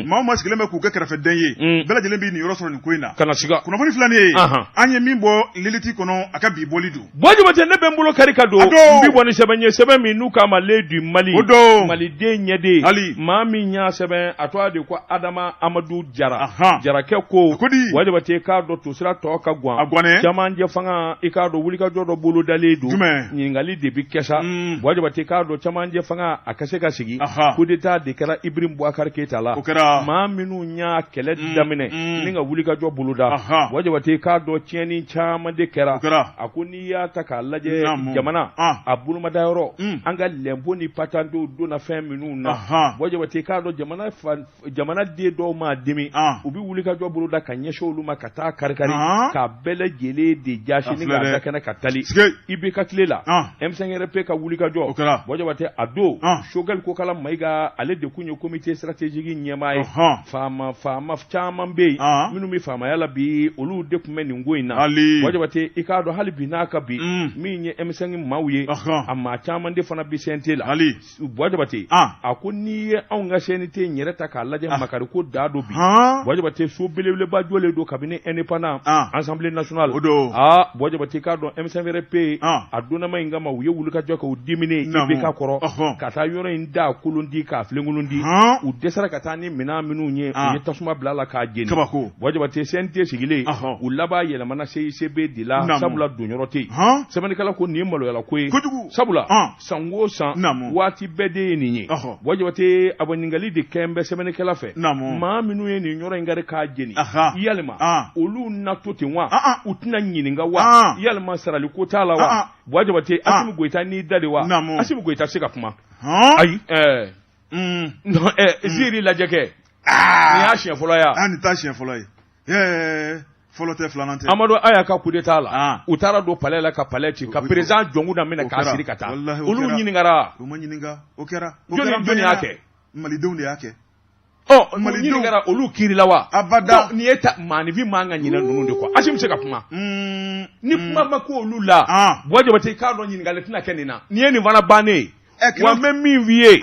maa o maa sigilen bɛ k'u kɛ kɛrɛfɛden ye bɛɛ lajɛlen bɛ nin yɔrɔ sɔrɔ nin ko in na kunnafoni filɛ nin ye an ye min bɔ Liliti kɔnɔ a ka bi bɔli don Jumate ne bɛ n bolo kari ka don n bi bɔ ni sɛbɛn ye sɛbɛn min n'u k'a ma le du Mali maliden ɲɛden maa min y'a sɛbɛn a tɔgɔ de ko Adama Amadu Jara Jarakɛ ko wajibati k'a dɔn tosira tɔ ka gwan camancɛ fanga i k'a dɔn wulikajɔ dɔ bolo dalen don ɲininkali de bi kɛ sa wajibati k'a dɔn camancɛ fanga a ka se ka sigi coup d'état de kɛra Ibrahim Boubacar Keita la maa minnu y'a kɛlɛ daminɛ ni ka wulikajɔ boloda wajibati k'a dɔn tiɲɛni caman de kɛra a ko n'i y'a ta k'a lajɛ jamana a bolomada yɔrɔ an ka lɛnpo ni patanto donna fɛn minnu na wajibati k'a dɔn jamana den dɔw ma dimi u bi wulikajɔ boloda ka ɲɛsin olu ma ka taa karikari ka bɛɛ lajɛlen de jasi ni k'a dakɛnɛ ka tali i bɛ ka tile la M5RP ka wulikajɔ wajibati a don Choguel Kokala Mayiga ale de kun ye comité stratégique ɲɛmaa ye faama caman bɛ yen minnu bɛ faamaya la bi olu de tun bɛ nin ko in na wajibati i k'a dɔn hali bi n'a ka bi min ye M5 maaw ye a maa caman de fana bi CNT la wajibati a ko n'i ye anw ka CNT yɛrɛ ta k'a lajɛ makari ko da do bi wajibati so belebeleba jɔlen don kabini indépendant Assemblée nationale wajibati k'a dɔn M5RP a donnama in kama u ye wulikajɔ kɛ u dimine i bɛ ka kɔrɔ ka taa yɔrɔ in da kolon di k'a filenkolon di u dɛsɛra ka taa ni minɛn minnu ye u ye tasuma bila la k'a jeni wajibati CNT sigilen u laban yɛlɛmana CICB de la sabula donyɔrɔ tɛ yen sɛbɛnnikɛla ko nin ye maloyala ko ye sabula san o san waati bɛɛ de ye nin ye wajibati abaningali de kɛ n bɛ sɛbɛnnikɛla fɛ maa minnu ye nin yɔrɔ in gari k'a jeni yalima olu na to ten wa u tɛna ɲininka wa yalima sarali ko t'a la wa wajibati Asimu Goyita n'i da de wa Asimu Goyita se ka kuma ayi Ziri lajɛ kɛ nin y'a siɲɛ fɔlɔ ya nin t'a siɲɛ fɔlɔ ye fɔlɔ tɛ filanan tɛ Amadu Aya ka coup d'état la u taara don palais la ka palais ci ka président jɔngu da minɛ k'a siri ka taa olu ɲininkara u ma ɲininka o kɛra jɔnni y'a kɛ malidenw de y'a kɛ ɲininkara olu kiiri la wa abada nin ye maanifin man ka ɲinɛ ninnu de kɔ Asimu se ka kuma ni kuma ma ko olu la wajibati k'a dɔn ɲininkali tɛna kɛ nin na nin ye nin fana bannen ye wa n bɛ min f'i ye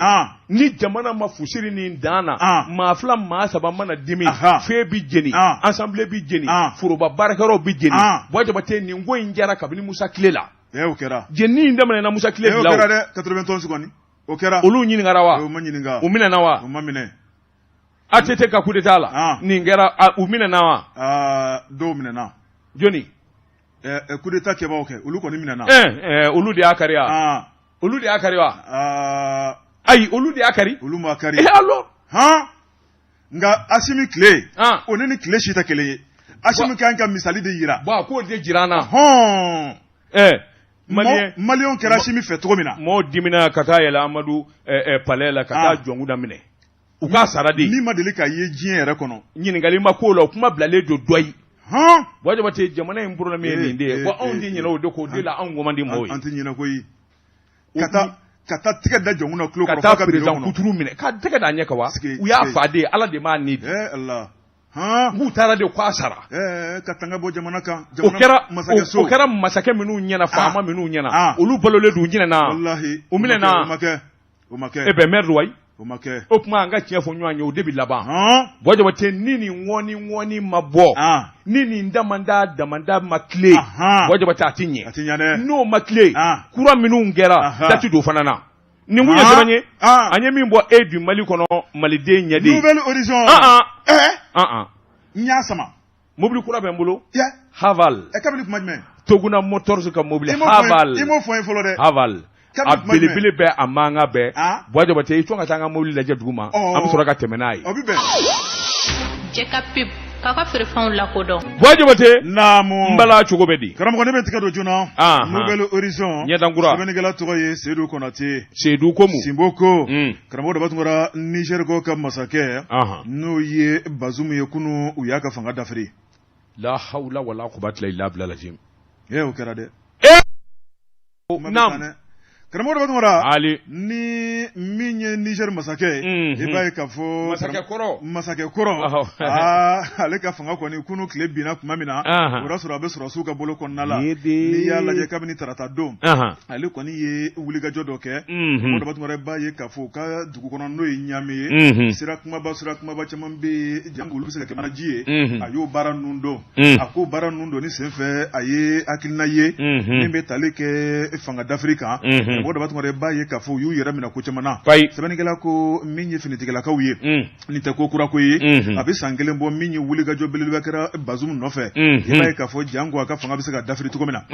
ni jamana ma fusiri nin dan na maa fila maa saba mana dimi fɛn bi jeni Assemblée bi jeni foroba baarakɛyɔrɔ bi jeni wajibati nin ko in kɛra kabini Musa tile la o kɛra jeni in daminɛna Musa tile bila o kɛra dɛ 91 kɔni o kɛra olu ɲininkara wa u ma ɲininka u minɛna wa u ma minɛ ATT ka coup d'état la nin kɛra u minɛna wa dɔw minɛna joni coup d'état kɛbagaw kɛ olu kɔni minɛna olu de y'a kari wa olu de y'a kari wa ayi olu de y'a kari olu ma kari alors nka Asimi tile o ne ni tile si tɛ kelen ye Asimi kan ka misali de yira bon k'o de jira an na maliyɛnw kɛra Asimi fɛ cogo min na mɔgɔw dimina ka taa yɛlɛ Amadu palais la ka taa jɔngu da minɛ u k'a sara de min ma deli k'a ye diɲɛ yɛrɛ kɔnɔ ɲininkali ma k'o la o kuma bilalen don dɔ ye wajibati jamana in problème ye nin de ye wa anw tɛ ɲinɛ o de k'o de la anw ko man di mɔgɔw ye an tɛ ɲinɛ koyi ka taa tɛgɛ da jɔngu na tulo kɔrɔ ka taa président kuturu minɛ ka tɛgɛ da ɲɛ kan wa u y'a fa de Ala de m'a ni Allah k'u taara de k'a sara ka tanga bɔ jamana kan o kɛra masakɛ minnu ɲɛna faama minnu ɲɛna olu balolen d'u ɲinɛna wallahi u minɛna o ma kɛ e bɛ maire wayi o ma kɛ o kuma an ka tiɲɛ fɔ ɲɔgɔn ye o de bi laban wajibati ni nin ŋɔni ma bɔ ni nin damanda ma tile wajibati a ti ɲɛ n'o ma tile kura minnu kɛra dati don fana na nin kun ye sɛbɛn ye an ye min bɔ e du Mali kɔnɔ maliden ɲɛden Nouvelle Horizon n y'a sama mobili kura bɛ n bolo Haval kabini kuma jumɛn Toguna Motors ka mobili Haval i m'o fɔ n ye fɔlɔ dɛ Haval a belebele bɛ a mankan bɛɛ wajibati i tɔn ka taa an ka mobili lajɛ dugu ma an bɛ sɔrɔ ka tɛmɛ n'a ye o bi bɛn Jɛka Pub k'a ka feerefɛnw lakodɔn wajibati naamu n bala cogo bɛ di karamɔgɔ ne bɛ tigɛ don joona Nouvelle Horizon ɲɛdankura sɛbɛnnikɛla tɔgɔ ye Seydou Konate Seydou Komu Simboko karamɔgɔ dɔ b'a Niger ko ka masakɛ n'o ye Bazoum ye kunu u y'a ka fanga dafiri la hawla wala quwwata illa billah o kɛra dɛ naam karamɔgɔ dɔ b'a Ali ni min ye Niger masakɛ i b'a ye k'a fɔ masakɛ kɔrɔ ale ka fanga kɔni kunu tile binna tuma min na o y'a sɔrɔ a bɛ sɔrɔsiw ka bolo kɔnɔna la n'i y'a lajɛ kabini tarata don ale kɔni ye wulikajɔ dɔ kɛ karamɔgɔ dɔ b'a ye k'a fɔ ka dugu kɔnɔ n'o ye Ɲame ye sira kumaba caman bɛ yen jango olu bɛ se ka kɛ mana ji ye a y'o baara ninnu dɔn a ko baara ninnu dɔn ni sen fɛ a ye hakilina ye min bɛ tali kɛ fanga dafiri kan karamɔgɔ dama tuma b'a ye k'a fɔ u y'u yɛrɛ minɛ ko caman na sɛbɛnnikɛla ko min ye finitigilakaw ye nin tɛ ko kura ko ye a bɛ san kelen bɔ min ye wulikajɔ belebeleba kɛra Bazoum nɔfɛ i b'a ye k'a fɔ jango a ka fanga bɛ se ka dafiri cogo min na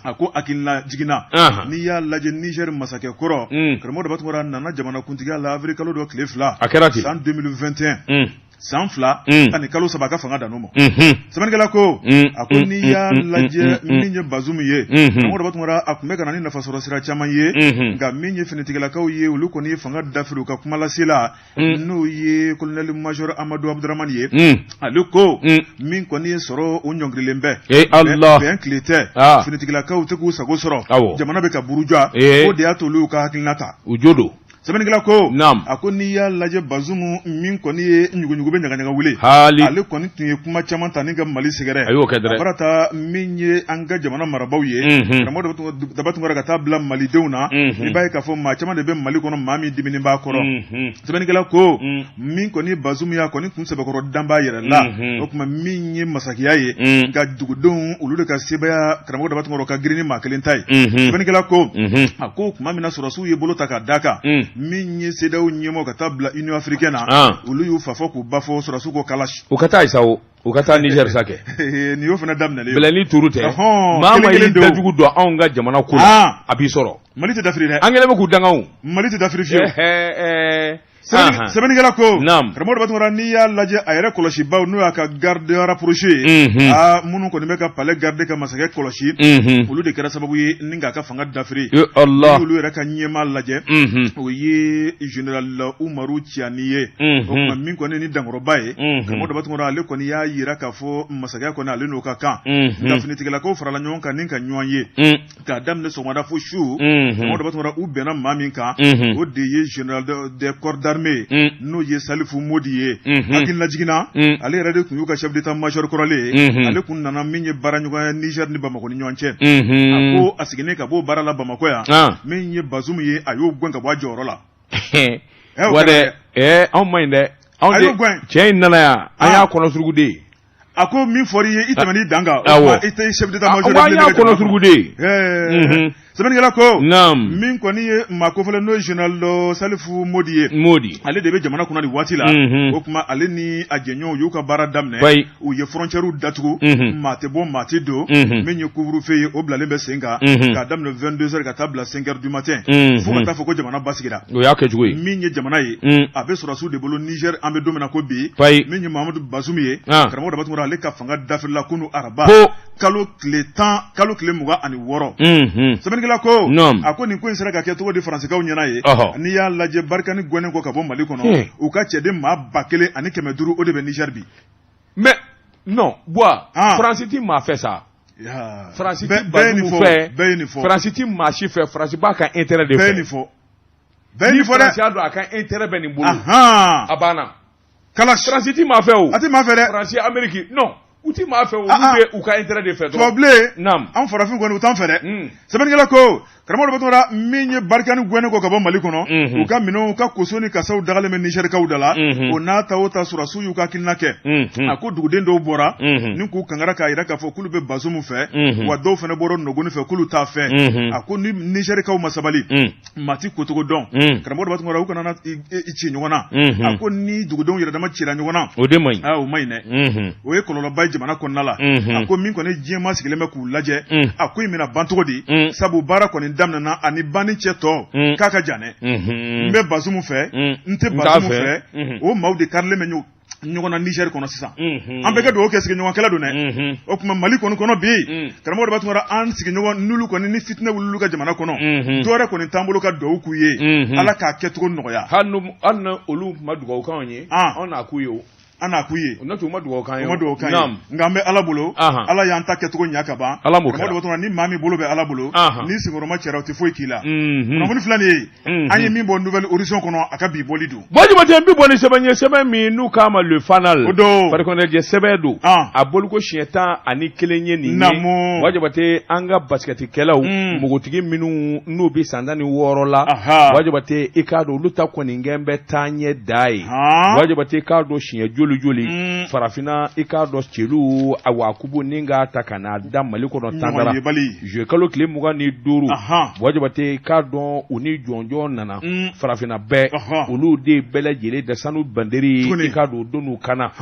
a ko hakilina jiginna n'i y'a lajɛ Niger masakɛ kɔrɔ karamɔgɔ dama tuma nana jamana kuntigiya la avril kalo dɔ tile 2 san 2021 san 2 ani kalo 3 ka fanga dan n'o ma sɛbɛnnikɛla ko a ko n'i y'a lajɛ min ye Bazoum ye karamɔgɔ dama tuma a tun bɛ ka na ni nafasɔrɔ sira caman ye nka min ye finitigilakaw ye olu kɔni ye fanga dafiri u ka kuma lase la n'o ye colonel major Amadou Abdramane ye ale ko min kɔni ye sɔrɔ o ɲɔngirilen bɛ bɛn tile tɛ finitigilakaw tɛ k'u sago sɔrɔ jamana bɛ ka buruja o de y'a to olu ka hakilina ta u jo don sɛbɛnnikɛla ko a ko n'i y'a lajɛ Bazoum min kɔni ye ɲuguɲugu bɛ ɲagaɲaga wele ale kɔni tun ye kuma caman ta ni ka Mali sɛgɛrɛ a fara ta min ye an ka jamana marabaw ye karamɔgɔ daba tun ka taa bila malidenw na i b'a ye k'a fɔ maa caman de bɛ Mali kɔnɔ maa min diminen b'a kɔrɔ sɛbɛnnikɛla ko min kɔni Bazoum y'a kɔni kun sɛbɛkɔrɔ dan b'a yɛrɛ la o tuma min ye masakiya ye nka dugudenw olu de ka sebaya karamɔgɔ daba tun ka girin ni maa kelen ta ye sɛbɛnnikɛla ko a ko tuma min na sɔrɔsiw ye bolo ta k'a d'a kan min ye CEDEAO ɲɛmɔgɔ ka taa bila Union africaine na olu y'u fa fɔ k'u ba fɔ sɔrɔsiw ko kalashi u ka taa isa o u ka taa Niger sa kɛ nin y'o fana daminɛlen bɛlɛni turu tɛ maa ma y'i dajugu don anw ka jamana ko la a b'i sɔrɔ Mali tɛ dafiri dɛ an kɛlen bɛ k'u dangan Mali tɛ dafiri fiyewu sɛbɛnnikɛla ko karamɔgɔ dama tuma n'i y'a lajɛ a yɛrɛ kɔlɔsibaw n'o y'a ka garde rapproché ye minnu kɔni bɛ ka palais garde ka masakɛ kɔlɔsi olu de kɛra sababu ye ni k'a ka fanga dafiri olu yɛrɛ ka ɲɛmaa lajɛ o ye général Umaru Tiani ye o tuma min kɔni ni dankɔrɔba ye karamɔgɔ dama tuma ale kɔni y'a yira k'a fɔ masakɛ kɔni ale n'o ka kan nka finitigilakaw farala ɲɔgɔn kan ni ka ɲɔgɔn ye k'a daminɛ sɔgɔmada fo su karamɔgɔ dama tuma u bɛnna maa min kan o de ye général des corps d'armée n'o ye Salifu Modi ye hakilina jiginna ale yɛrɛ de tun y'u ka chef d'état major kɔrɔlen ye ale kun nana min ye baara ɲɔgɔnya Niger ni Bamako ni ɲɔgɔn cɛ a ko a seginnen ka bɔ baara la Bamako yan min ye Bazoum ye a y'o gɛn ka bɔ a jɔyɔrɔ la wa dɛ anw ma ɲi dɛ anw de cɛ in nana yan an y'a kɔnɔ surugu de ye a ko min fɔri ye i tɛmɛn'i dan kan i tɛ chef d'état major an y'a kɔnɔ surugu de ye sɛbɛnnikɛla ko min kɔni ye maa kofɔlen n'o ye général Salifu Modi ye ale de bɛ jamana kunna nin waati la o tuma ale ni a jɛɲɔgɔnw y'u ka baara daminɛ u ye frontières datugu maa tɛ bɔ maa tɛ don min ye couvre-feu ye o bilalen bɛ sen kan k'a daminɛ 22h ka taa bila 5h du matin fo ka taa fɔ ko jamana basigira o y'a kɛcogo ye min ye jamana ye a bɛ sɔrɔsiw de bolo Niger an bɛ don min na ko bi min ye Mahamadou Bazoum ye karamɔgɔ dama tuma ale ka fanga dafirila kunu araba kalo tile 26 sɛbɛnnikɛla ko a ko nin ko in sera ka kɛ cogo di faransikɛw ɲɛna ye n'i y'a lajɛ Barikani gɔnnen kɔ ka bɔ Mali kɔnɔ u ka cɛden maa 1500 o de bɛ Niger bi mais non Faransi ti maa fɛ sa Faransi ti Bazoum fɛ Faransi ti maa si fɛ Faransi b'a ka intérêt de fɛ ni Faransi y'a dɔn a ka intérêt bɛ nin bolo a banna Faransi ti maa fɛ o a ti maa fɛ dɛ Faransi Amérique non u ti maa fɛ olu bɛ u ka intérêt de fɛ dɔrɔn tubabubilen an farafin kɔni u t'an fɛ dɛ sɛbɛnnikɛla ko karamɔgɔ dɔ bɛ min ye Barikani gɔnnen kɔ ka bɔ Mali kɔnɔ u ka minɛnw ka koso ni kasaw dagalen bɛ Nigerikaw da la o n'a ta o ta sɔrɔsiw y'u ka hakilina kɛ a ko duguden dɔw bɔra ni k'u kangara k'a jira k'a fɔ k'olu bɛ Bazoum fɛ wa dɔw fana bɔra Nogoni fɛ k'olu t'a fɛ a ko ni Nigerikaw ma sabali maa ti kotogo dɔn karamɔgɔ dɔ bɛ u kana ci ɲɔgɔn na a ko ni dugudenw yɛrɛ dama cira ɲɔgɔn na o de man ɲi o man ɲi dɛ o ye kɔlɔlɔba ye jamana kɔnɔna la a ko min kɔni diɲɛma sigilen bɛ k'u lajɛ a ko in bɛna ban cogo di sabu baara kɔni daminɛna ani banni cɛ tɔ k'a ka jan dɛ n bɛ Bazoum fɛ n tɛ Bazoum fɛ o maaw de karilen bɛ ɲɔgɔn na Niger kɔnɔ sisan an bɛɛ ka dugawu kɛ sigiɲɔgɔnkɛla don dɛ o tuma Mali kɔni kɔnɔ bi karamɔgɔ de b'a tuma an sigiɲɔgɔn n'olu kɔni ni fitinɛ wulila ka jamana kɔnɔ dɔwɛrɛ kɔni t'an bolo ka dugawu k'u ye Ala k'a kɛcogo nɔgɔya hali ni olu ma dugawu k'anw ye anw n'a k'u ye o an n'a k'u ye n'o tɛ u ma dugawu k'an ye nka an bɛ Ala bolo Ala y'an ta kɛcogo ɲɛ ka ban karamɔgɔ ni maa min bolo bɛ Ala bolo ni sigiyɔrɔma cɛra o tɛ foyi k'i la kunnafoni filɛ nin ye an ye min bɔ Nouvelle Horizon kɔnɔ a ka bi bɔli don Jabate n bɛ bɔ ni sɛbɛn ye sɛbɛn min n'u k'a ma le fanal o don farikɔnɔjɛ sɛbɛn don a boliko siɲɛ 11 ye nin ye Jabate an ka basiketikɛlaw npogotigi minnu n'u bɛ san 16 la Jabate i k'a dɔn olu ta kɔni gɛn bɛ taa ɲɛ da ye Jabate k'a dɔn siɲɛ joli joli farafina i k'a dɔn celu a wakubu ni k'a ta ka n'a da Mali kɔnɔ tandara juillet kalo tile 25 wajabate k'a dɔn u ni jɔnjɔn nana farafina bɛɛ olu de bɛɛ lajɛlen da sanu banderi i k'a dɔn don n'u kana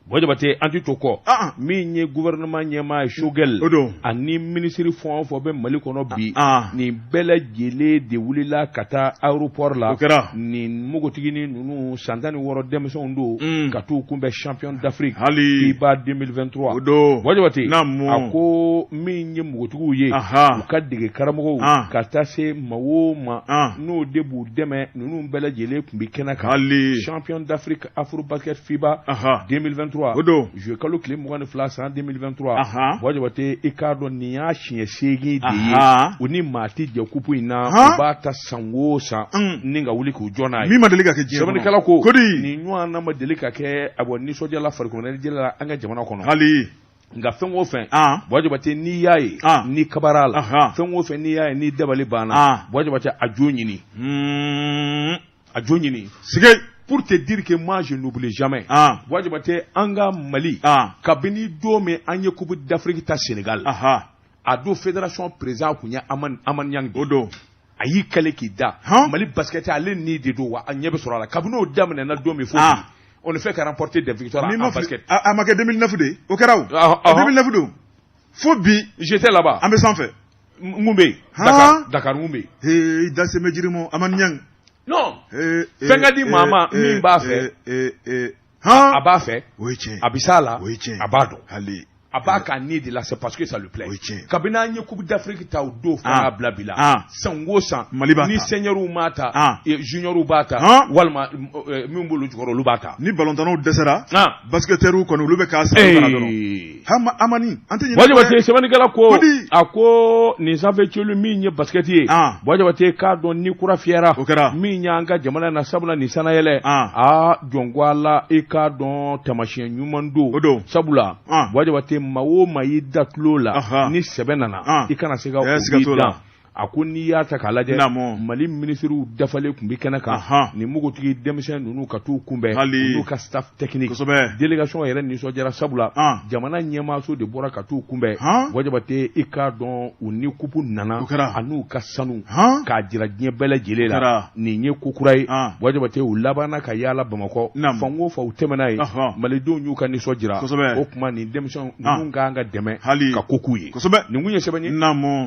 wajabate an ti to kɔ min ye gouvernement ɲɛmaa Shogel ani ministre fɔn fɔ bɛ Mali kɔnɔ bi nin bɛɛ lajɛlen de wulila ka taa aéroport la nin mogotigi ni nunu san 16 denmisɛnw don ka t'u kunbɛn champion d'Afrique FIBA 2023 wajabate a ko min ye mogotigiw ye u ka dege karamɔgɔw ka taa se ma o ma n'o de b'u dɛmɛ nunu bɛɛ lajɛlen tun bɛ kɛnɛ kan champion d'Afrique Afrobasket FIBA 2023 juillet kalo tile 22 san 2023 wajabate i k'a dɔn nin y'a siɲɛ 8 de ye u ni maa ti jɛ kupu in na u b'a ta san o san ni ka wuli k'u jɔ n'a ye min ma deli ka kɛ diɲɛ kɔnɔ sɛbɛnnikɛla ko nin ɲɔgɔn ma deli ka kɛ a bɔ nisɔndiyala farikolo ɲɛnajɛ la an ka jamana kɔnɔ nka fɛn o fɛn wajabate n'i y'a ye ni kabara la fɛn o fɛn n'i y'a ye ni dabali banna wajabate a jo ɲini sige pour te dire que moi je n'oublie jamais wajabate an ka Mali kabini don min an ye coupe d'Afrique ta Sénégal a don fédération président kun ye Aman Yang a y'i kale k'i da Mali basket ale ni de don wa a ɲɛ bɛ sɔrɔ a la kabini o daminɛna don min fo on ne fait que remporter des victoires en basket a ma kɛ 2009 de o kɛra o 2009 don fo bi j'étais là-bas an bɛ sanfɛ mun bɛ Dakar mun bɛ yen Daseme Jirimo Aman Yang non fɛn ka di maa ma min b'a fɛ a b'a fɛ a bɛ s'a la a b'a dɔn a b'a k'a ni de la c'est parce que ça lui plaît kabini an ye coupe d'Afrique ta o don fana bila bi la san o san ni seniorw m'a ta juniorw b'a ta walima min b'olu jukɔrɔ olu b'a ta ni ballontannaw dɛsɛra basketteurs kɔni olu bɛ k'a sara fana dɔrɔn Amani an tɛ ɲinɛ wajabate sɛbɛnnikɛla ko a ko nin sanfɛ celu min ye basket ye wajabate k'a dɔn ni kura fiyɛra min y'an ka jamana na sabula nin sanayɛlɛ jɔn a la i k'a dɔn tamasiyɛn ɲuman don sabula wajabate ma o ma y'i da tulo la ni sɛbɛ nana i kana se ka o b'i dan a ko n'i y'a ta k'a lajɛ Mali ministres dafalen tun bɛ kɛnɛ kan ni mugutigi denmisɛn ninnu ka t'u kunbɛn olu ka staff technique délégation yɛrɛ nisɔndiyara sabula jamana ɲɛmaaso de bɔra ka t'u kunbɛn wajabate i k'a dɔn u ni kupu nana a n'u ka sanu k'a jira diɲɛ bɛɛ lajɛlen la nin ye ko kura ye wajabate u labanna ka yaala Bamakɔ fan o fan u tɛmɛna ye malidenw y'u ka nisɔndiyara o tuma nin denmisɛn ninnu k'an ka dɛmɛ ka ko k'u ye nin kun ye sɛbɛn ye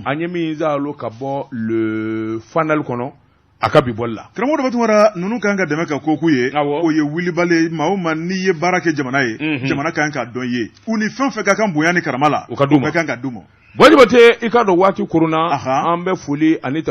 an ye min zalo ka bɔ le final kɔnɔ a ka bi bɔli la karamɔgɔ dɔ bɛ tun wara ninnu kan ka dɛmɛ ka ko k'u ye o ye wulibali maa o maa n'i ye baara kɛ jamana ye jamana kan k'a dɔn ye u ni fɛn fɛn ka kan bonya ni karama la o ka d'u ma kan ka d'u ma wajabate i k'a dɔn waati koronna an bɛ foli ani